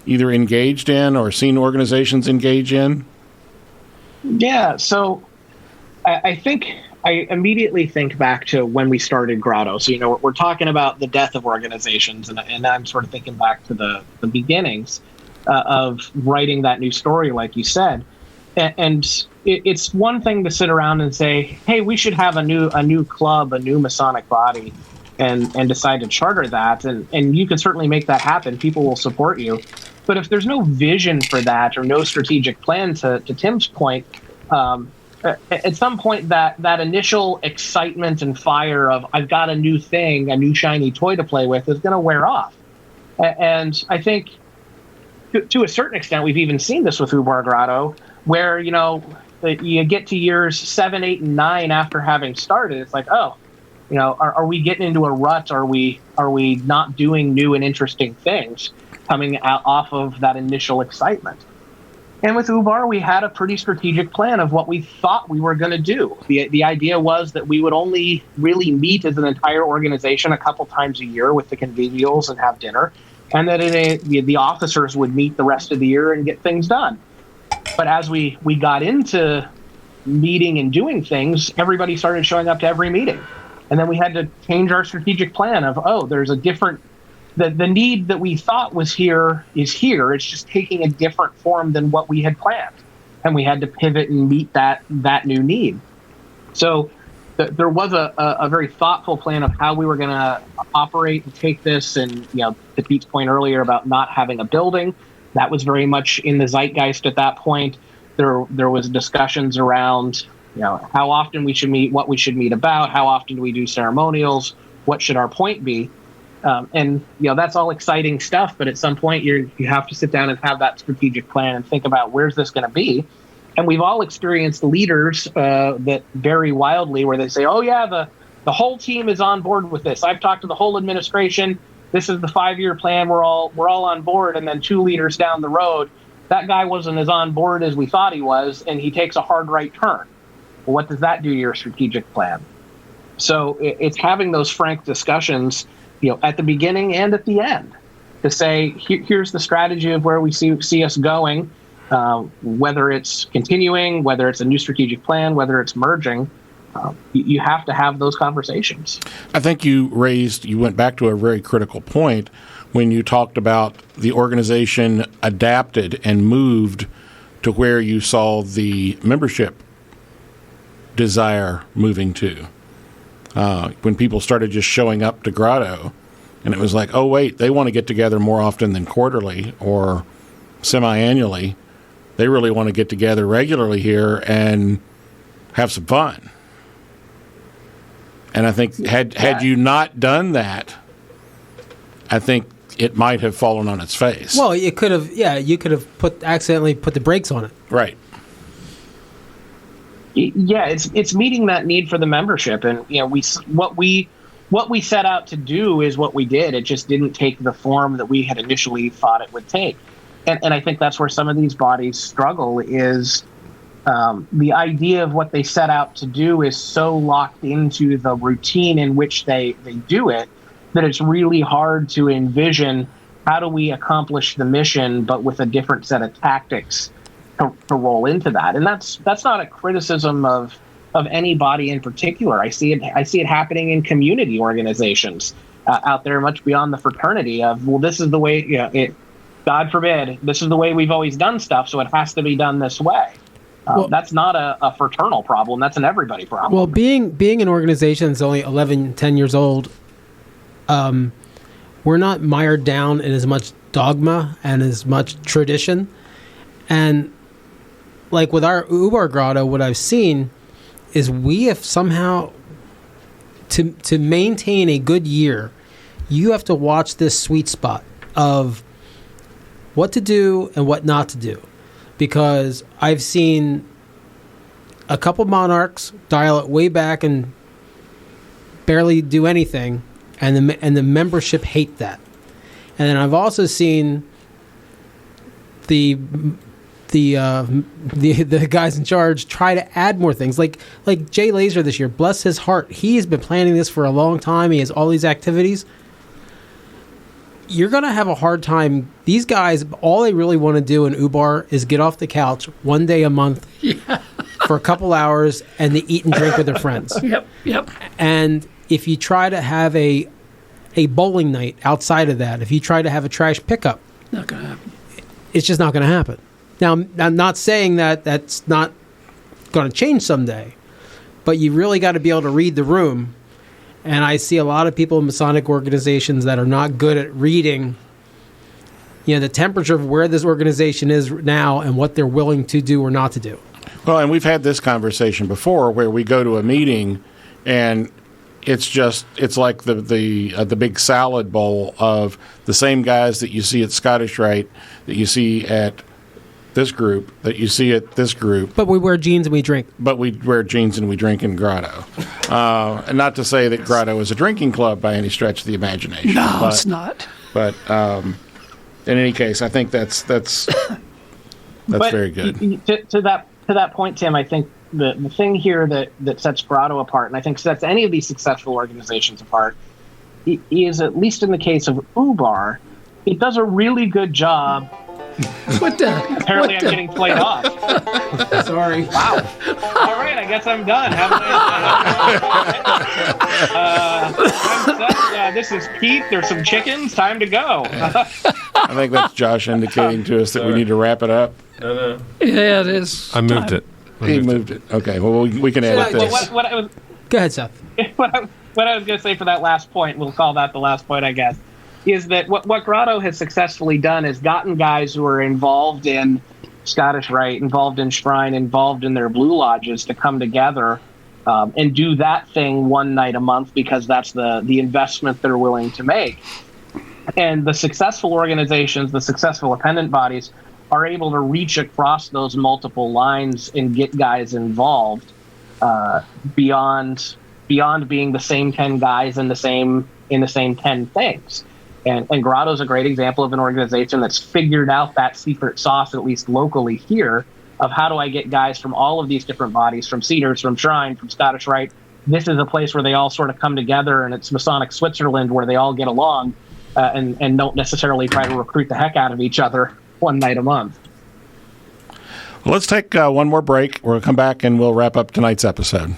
either engaged in or seen organizations engage in? Yeah, so I think I immediately think back to when we started Grotto. So, we're talking about the death of organizations, and I'm sort of thinking back to the beginnings of writing that new story, like you said. And it's one thing to sit around and say, hey, we should have a new club, a new Masonic body, and decide to charter that. And you can certainly make that happen. People will support you. But if there's no vision for that or no strategic plan, to Tim's point, at some point that initial excitement and fire of I've got a new thing, a new shiny toy to play with is going to wear off. And I think to a certain extent, we've even seen this with Ubar Grotto, where, you get to years 7, 8, and 9 after having started. It's like, oh, are we getting into a rut? Are we not doing new and interesting things coming out off of that initial excitement? And with Ubar, we had a pretty strategic plan of what we thought we were going to do. The idea was that we would only really meet as an entire organization a couple times a year with the convivials and have dinner, and that the officers would meet the rest of the year and get things done. But as we got into meeting and doing things, everybody started showing up to every meeting. And then we had to change our strategic plan of, there's a different... The need that we thought was here is here. It's just taking a different form than what we had planned. And we had to pivot and meet that new need. So there was a very thoughtful plan of how we were going to operate and take this. And, to Pete's point earlier about not having a building, that was very much in the zeitgeist at that point. There was discussions around, how often we should meet, what we should meet about, how often do we do ceremonials, what should our point be. And that's all exciting stuff, but at some point you have to sit down and have that strategic plan and think about where's this going to be. And we've all experienced leaders that vary wildly, where they say, "Oh yeah, the whole team is on board with this. I've talked to the whole administration. This is the 5-year plan. We're all on board." And then 2 leaders down the road, that guy wasn't as on board as we thought he was, and he takes a hard right turn. Well, what does that do to your strategic plan? So it's having those frank discussions, at the beginning and at the end, to say, here's the strategy of where we see us going, whether it's continuing, whether it's a new strategic plan, whether it's merging. You have to have those conversations. I think you went back to a very critical point when you talked about the organization adapted and moved to where you saw the membership desire moving to. When people started just showing up to Grotto, And it was like, oh, wait, they want to get together more often than quarterly or semi-annually. They really want to get together regularly here and have some fun. And I think had you not done that, I think it might have fallen on its face. Well, it could have. Yeah, you could have accidentally put the brakes on it. Right. Yeah, it's meeting that need for the membership, and what we set out to do is what we did. It just didn't take the form that we had initially thought it would take, and I think that's where some of these bodies struggle. Is the idea of what they set out to do is so locked into the routine in which they do it that it's really hard to envision how do we accomplish the mission, but with a different set of tactics to roll into that. And that's not a criticism of any body in particular. I see it happening in community organizations out there, much beyond the fraternity. Of, well, this is the way. God forbid, this is the way we've always done stuff, so it has to be done this way. That's not a fraternal problem. That's an everybody problem. Well, being an organization that's only 10 years old, we're not mired down in as much dogma and as much tradition. And like with our Ubar Grotto, what I've seen is we have somehow, to maintain a good year, you have to watch this sweet spot of what to do and what not to do. Because I've seen a couple monarchs dial it way back and barely do anything, and the membership hate that. And then I've also seen the guys in charge try to add more things, like Jay Laser this year. Bless his heart, he's been planning this for a long time. He has all these activities. You're going to have a hard time. These guys, all they really want to do in Ubar is get off the couch one day a month for a couple hours and they eat and drink with their friends. Yep. And if you try to have a bowling night outside of that, if you try to have a trash pickup, not going to happen. It's just not going to happen. Now, I'm not saying that that's not going to change someday, but you really got to be able to read the room. And I see a lot of people in Masonic organizations that are not good at reading, the temperature of where this organization is now and what they're willing to do or not to do. Well, and we've had this conversation before where we go to a meeting and it's like the big salad bowl of the same guys that you see at Scottish Rite, that you see at this group, that you see at this group. But we wear jeans and we drink. But we wear jeans and we drink in Grotto. And not to say that Grotto is a drinking club by any stretch of the imagination. No, it's not. But in any case, I think that's very good. To that point, Tim, I think the thing here that sets Grotto apart, and I think sets any of these successful organizations apart, is, at least in the case of Ubar, it does a really good job. Apparently, I'm getting played off. Sorry. Wow. All right, I guess I'm done. This is Pete. There's some chickens. Time to go. I think that's Josh indicating to us that we need to wrap it up. No. Yeah, it is. I moved it. He moved it. Okay. Well, we can edit this. Go ahead, Seth. What I was going to say for that last point, we'll call that the last point, I guess, is that what Grotto has successfully done is gotten guys who are involved in Scottish Rite, involved in Shrine, involved in their Blue Lodges to come together and do that thing one night a month, because that's the investment they're willing to make. And the successful organizations, the successful appendant bodies, are able to reach across those multiple lines and get guys involved beyond being the same 10 guys in the same 10 things. And Grotto's a great example of an organization that's figured out that secret sauce, at least locally here, of how do I get guys from all of these different bodies, from Cedars, from Shrine, from Scottish Rite. This is a place where they all sort of come together, and it's Masonic Switzerland where they all get along and don't necessarily try to recruit the heck out of each other one night a month. Well, let's take one more break. We'll come back and we'll wrap up tonight's episode.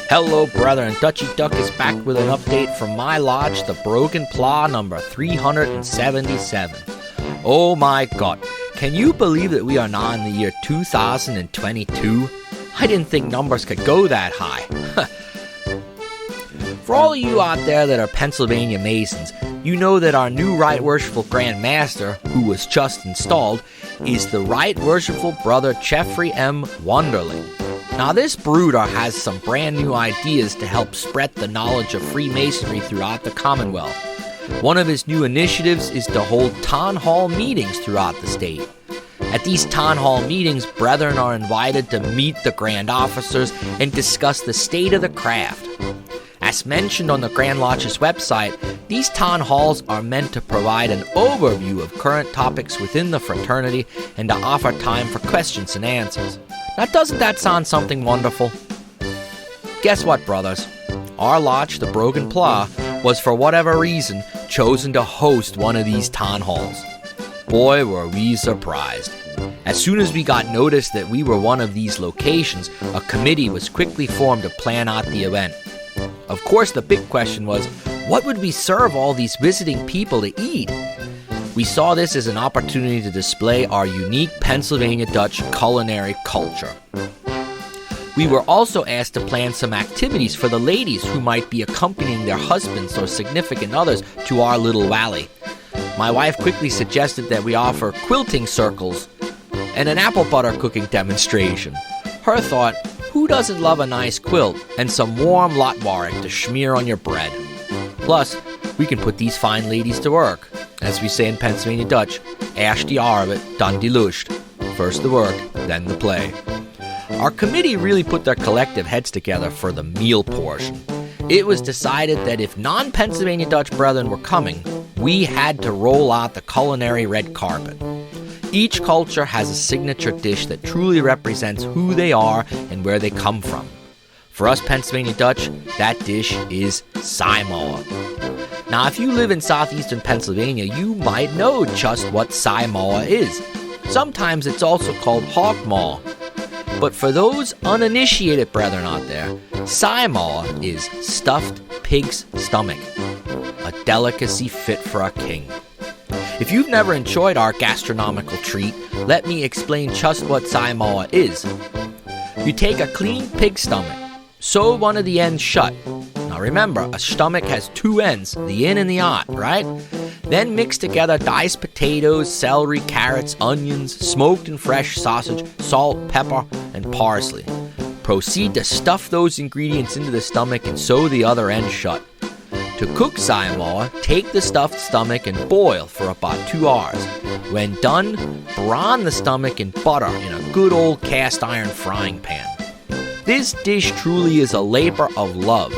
Hello, brethren. Dutchie Doug is back with an update from my lodge, the Broken Plough number 377. Oh my God. Can you believe that we are now in the year 2022? I didn't think numbers could go that high. For all of you out there that are Pennsylvania Masons, you know that our new Right Worshipful Grand Master, who was just installed, is the Right Worshipful Brother Jeffrey M. Wonderling. Now, this brooder has some brand new ideas to help spread the knowledge of Freemasonry throughout the Commonwealth. One of his new initiatives is to hold town hall meetings throughout the state. At these town hall meetings, brethren are invited to meet the Grand Officers and discuss the state of the craft. As mentioned on the Grand Lodge's website, these town halls are meant to provide an overview of current topics within the fraternity and to offer time for questions and answers. Now, doesn't that sound something wonderful? Guess what, brothers? Our lodge, the Broken Plough, was for whatever reason chosen to host one of these town halls. Boy, were we surprised. As soon as we got notice that we were one of these locations, a committee was quickly formed to plan out the event. Of course, the big question was, what would we serve all these visiting people to eat? We saw this as an opportunity to display our unique Pennsylvania Dutch culinary culture. We were also asked to plan some activities for the ladies who might be accompanying their husbands or significant others to our little valley. My wife quickly suggested that we offer quilting circles and an apple butter cooking demonstration. Her thought, who doesn't love a nice quilt and some warm latwark to smear on your bread? Plus, we can put these fine ladies to work. As we say in Pennsylvania Dutch, Ash die arbeit, dan die lust. First the work, then the play. Our committee really put their collective heads together for the meal portion. It was decided that if non-Pennsylvania Dutch brethren were coming, we had to roll out the culinary red carpet. Each culture has a signature dish that truly represents who they are and where they come from. For us Pennsylvania Dutch, that dish is Samoa. Now, if you live in southeastern Pennsylvania, you might know just what Samoa is. Sometimes it's also called hog maw. But for those uninitiated brethren out there, Samoa is stuffed pig's stomach, a delicacy fit for a king. If you've never enjoyed our gastronomical treat, let me explain just what Samoa is. You take a clean pig stomach, sew one of the ends shut. Now remember, a stomach has two ends, the in and the out, right? Then mix together diced potatoes, celery, carrots, onions, smoked and fresh sausage, salt, pepper, and parsley. Proceed to stuff those ingredients into the stomach and sew the other end shut. To cook Samoa, take the stuffed stomach and boil for about 2 hours. When done, brown the stomach in butter in a good old cast iron frying pan. This dish truly is a labor of love.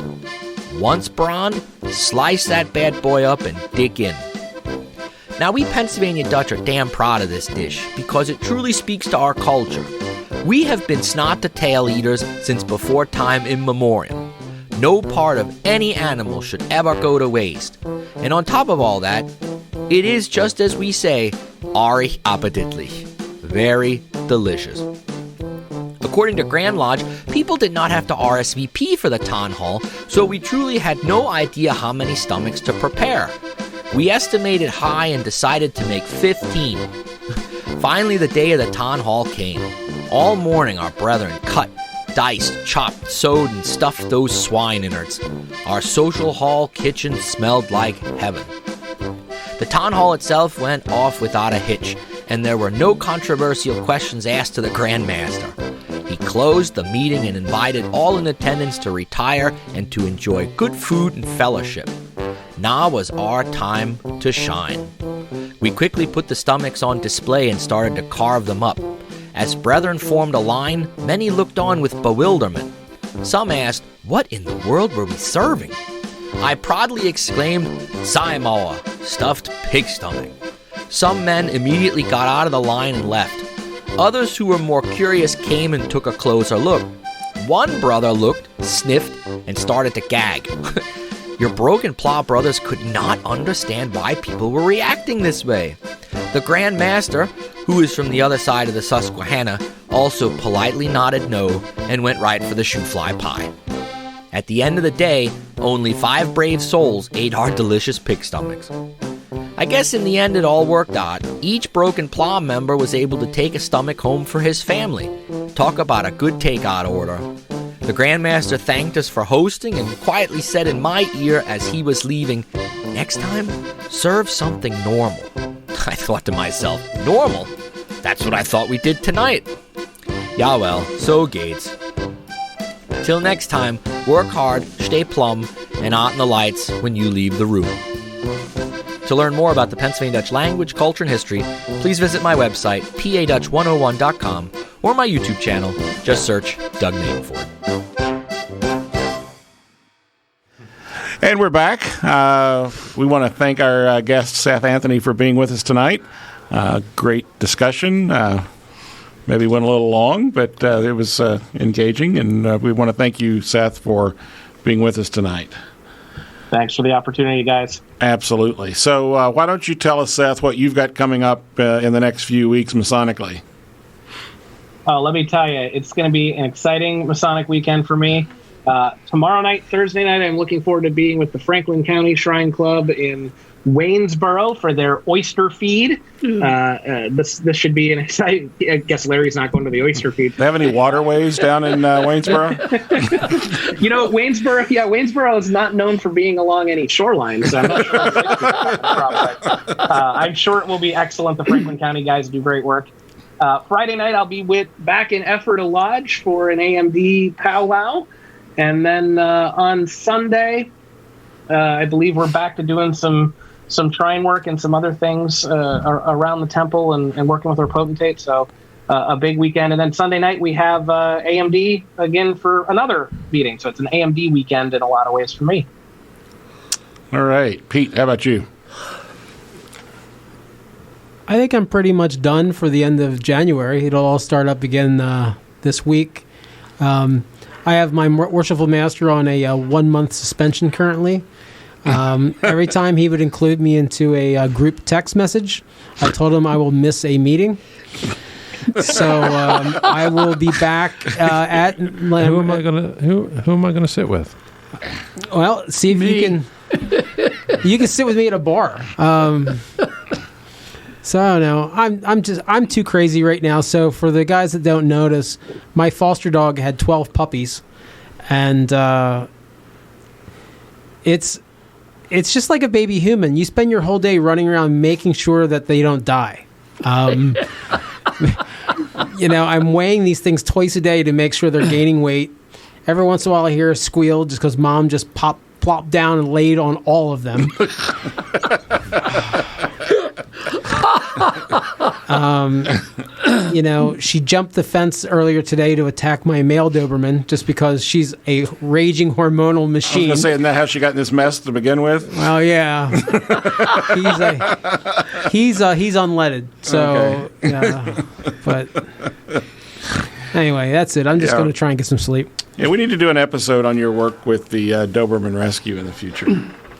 Once browned, slice that bad boy up and dig in. Now, we Pennsylvania Dutch are damn proud of this dish because it truly speaks to our culture. We have been snot-to-tail eaters since before time immemorial. No part of any animal should ever go to waste. And on top of all that, it is just as we say, erg appetitlich. Very delicious. According to Grand Lodge, people did not have to RSVP for the town hall, so we truly had no idea how many stomachs to prepare. We estimated high and decided to make 15. Finally, the day of the town hall came. All morning, our brethren cut, diced, chopped, sewed, and stuffed those swine innards. Our social hall kitchen smelled like heaven. The town hall itself went off without a hitch, and there were no controversial questions asked to the Grand Master. He closed the meeting and invited all in attendance to retire and to enjoy good food and fellowship. Now was our time to shine. We quickly put the stomachs on display and started to carve them up. As brethren formed a line, many looked on with bewilderment. Some asked, what in the world were we serving? I proudly exclaimed, Samoa, stuffed pig stomach. Some men immediately got out of the line and left. Others who were more curious came and took a closer look. One brother looked, sniffed, and started to gag. Your Broken Plough brothers could not understand why people were reacting this way. The Grand Master, who is from the other side of the Susquehanna, also politely nodded no and went right for the shoe-fly pie. At the end of the day, only 5 brave souls ate our delicious pig stomachs. I guess in the end it all worked out. Each Broken Plough member was able to take a stomach home for his family. Talk about a good takeout order. The Grand Master thanked us for hosting and quietly said in my ear as he was leaving, "Next time, serve something normal." I thought to myself, normal? That's what I thought we did tonight. Yeah, well, so Gates. Till next time, work hard, stay plumb, and out in the lights when you leave the room. To learn more about the Pennsylvania Dutch language, culture, and history, please visit my website, padutch101.com, or my YouTube channel. Just search Doug Mappleford. And we're back. We want to thank our guest, Seth Anthony, for being with us tonight. Great discussion. Maybe went a little long, but it was engaging. And we want to thank you, Seth, for being with us tonight. Thanks for the opportunity, guys. Absolutely. So why don't you tell us, Seth, what you've got coming up in the next few weeks Masonically? Let me tell you, it's going to be an exciting Masonic weekend for me. Tomorrow night, Thursday night, I'm looking forward to being with the Franklin County Shrine Club in Waynesboro for their oyster feed. This should be an exciting. I guess Larry's not going to the oyster feed. Do they have any waterways down in Waynesboro? Waynesboro is not known for being along any shoreline, so I'm not sure. I'm sure it will be excellent. The Franklin County guys do great work. Friday night, I'll be back in Ephrata Lodge for an AMD powwow. And then on Sunday, I believe we're back to doing some shrine work and some other things around the temple and working with our potentate. So a big weekend. And then Sunday night, we have AMD again for another meeting. So it's an AMD weekend in a lot of ways for me. All right. Pete, how about you? I think I'm pretty much done for the end of January. It'll all start up again this week. I have my worshipful master on a 1-month suspension currently. Every time he would include me into a group text message, I told him I will miss a meeting. So I will be back at. Who am I gonna sit with? Well, see if you can. You can sit with me at a bar. So I don't know. I'm too crazy right now. So for the guys that don't notice, my foster dog had 12 puppies, and it's just like a baby human. You spend your whole day running around making sure that they don't die. I'm weighing these things twice a day to make sure they're gaining weight. Every once in a while, I hear a squeal just because Mom just plopped down and laid on all of them. She jumped the fence earlier today to attack my male Doberman just because she's a raging hormonal machine. I was going to say, isn't that how she got in this mess to begin with? Well, yeah. he's unleaded. So, okay. But anyway, that's it. I'm just going to try and get some sleep. Yeah, we need to do an episode on your work with the Doberman Rescue in the future.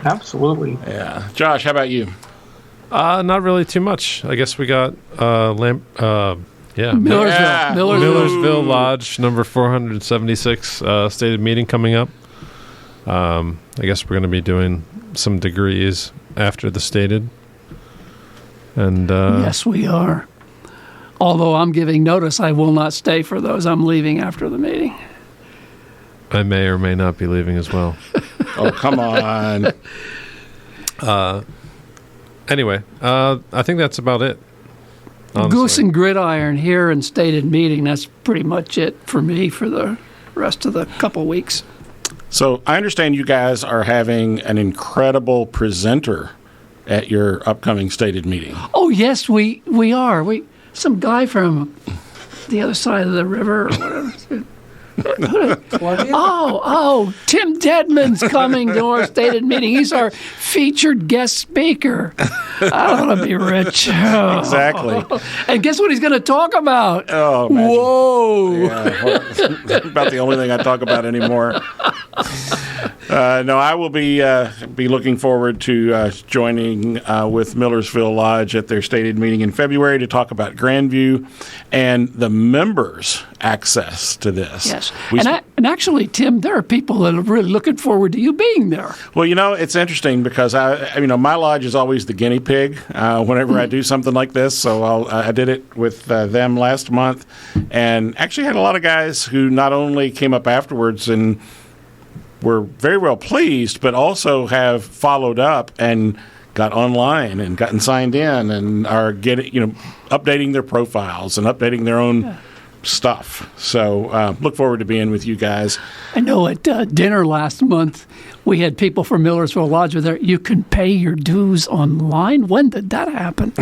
Absolutely. Yeah. Josh, how about you? Not really too much. I guess we got Millersville Lodge number 476 stated meeting coming up. I guess we're going to be doing some degrees after the stated. And yes, we are. Although I'm giving notice, I will not stay for those. I'm leaving after the meeting. I may or may not be leaving as well. Oh, come on. Anyway, I think that's about it. Honestly. Goose and Gridiron here in stated meeting. That's pretty much it for me for the rest of the couple weeks. So I understand you guys are having an incredible presenter at your upcoming stated meeting. Oh, yes, we are. Some guy from the other side of the river or whatever. Tim Deadman's coming to our stated meeting. He's our featured guest speaker. I want to be rich. Exactly. And guess what he's going to talk about? Oh, imagine. Whoa. Yeah, well, about the only thing I talk about anymore. No, I will be looking forward to joining with Millersville Lodge at their stated meeting in February to talk about Grandview and the members' access to this. Yes. And actually, Tim, there are people that are really looking forward to you being there. Well, it's interesting because my lodge is always the guinea pig whenever I do something like this. So I did it with them last month, and actually had a lot of guys who not only came up afterwards and were very well pleased, but also have followed up and got online and gotten signed in and are updating their profiles and updating their own stuff. So look forward to being with you guys. I know at dinner last month, we had people from Millersville Lodge there. You can pay your dues online? When did that happen?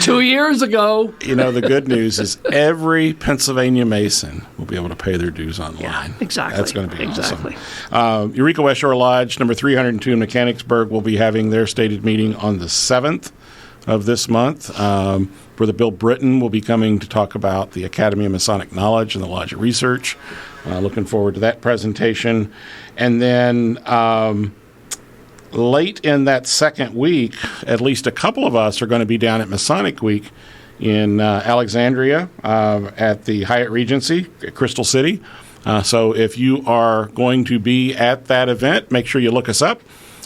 2 years ago. The good news is every Pennsylvania Mason will be able to pay their dues online. Yeah, exactly. That's going to be awesome. Eureka West Shore Lodge, number 302 in Mechanicsburg, will be having their stated meeting on the 7th of this month. Brother Bill Britton will be coming to talk about the Academy of Masonic Knowledge and the Lodge of Research. Looking forward to that presentation. And then late in that second week, at least a couple of us are going to be down at Masonic Week in Alexandria at the Hyatt Regency at Crystal City. So if you are going to be at that event, make sure you look us up.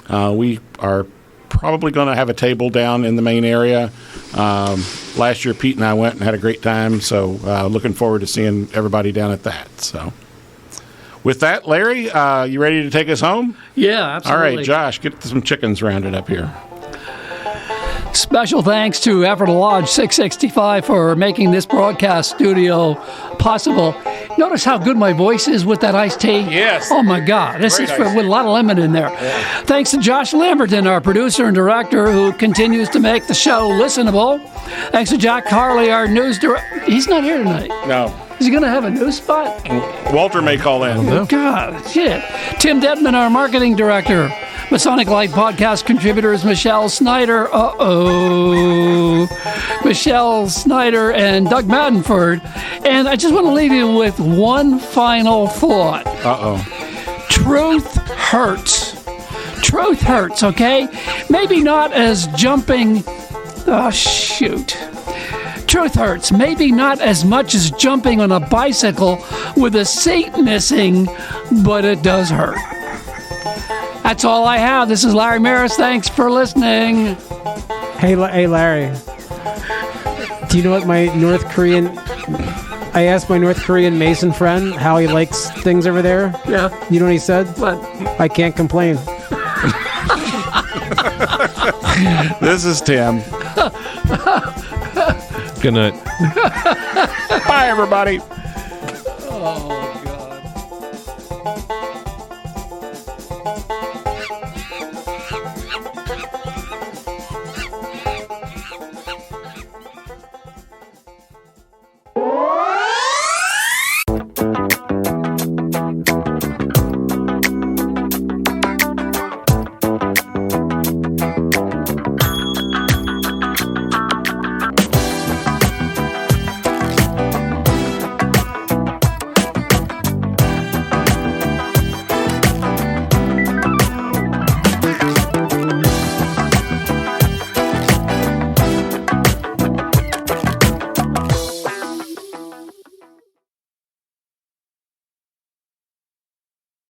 We are probably going to have a table down in the main area. Last year, Pete and I went and had a great time, so looking forward to seeing everybody down at that. So, with that, Larry, you ready to take us home? Yeah, absolutely. All right, Josh, get some chickens rounded up here. Special thanks to Fraternal Lodge 665 for making this broadcast studio possible. Notice how good my voice is with that iced tea? Yes. Oh, my God. This is with a lot of lemon in there. Yeah. Thanks to Josh Lamberton, our producer and director, who continues to make the show listenable. Thanks to Jack Harley, our news director. He's not here tonight. No. Is he going to have a news spot? Walter may call in. Oh, God. Shit. Tim Dedman, our marketing director. Masonic Lite podcast contributors Michelle Snyder, Michelle Snyder and Doug Maddenford. And I just want to leave you with one final thought. Truth hurts. Truth hurts, okay? Maybe not as jumping... Oh, shoot. Truth hurts. Maybe not as much as jumping on a bicycle with a seat missing, but it does hurt. That's all I have. This is Larry Merris. Thanks for listening. Hey, Larry. Do you know what my North Korean... I asked my North Korean Mason friend how he likes things over there. Yeah. You know what he said? What? I can't complain. This is Tim. Good night. Bye, everybody. Oh.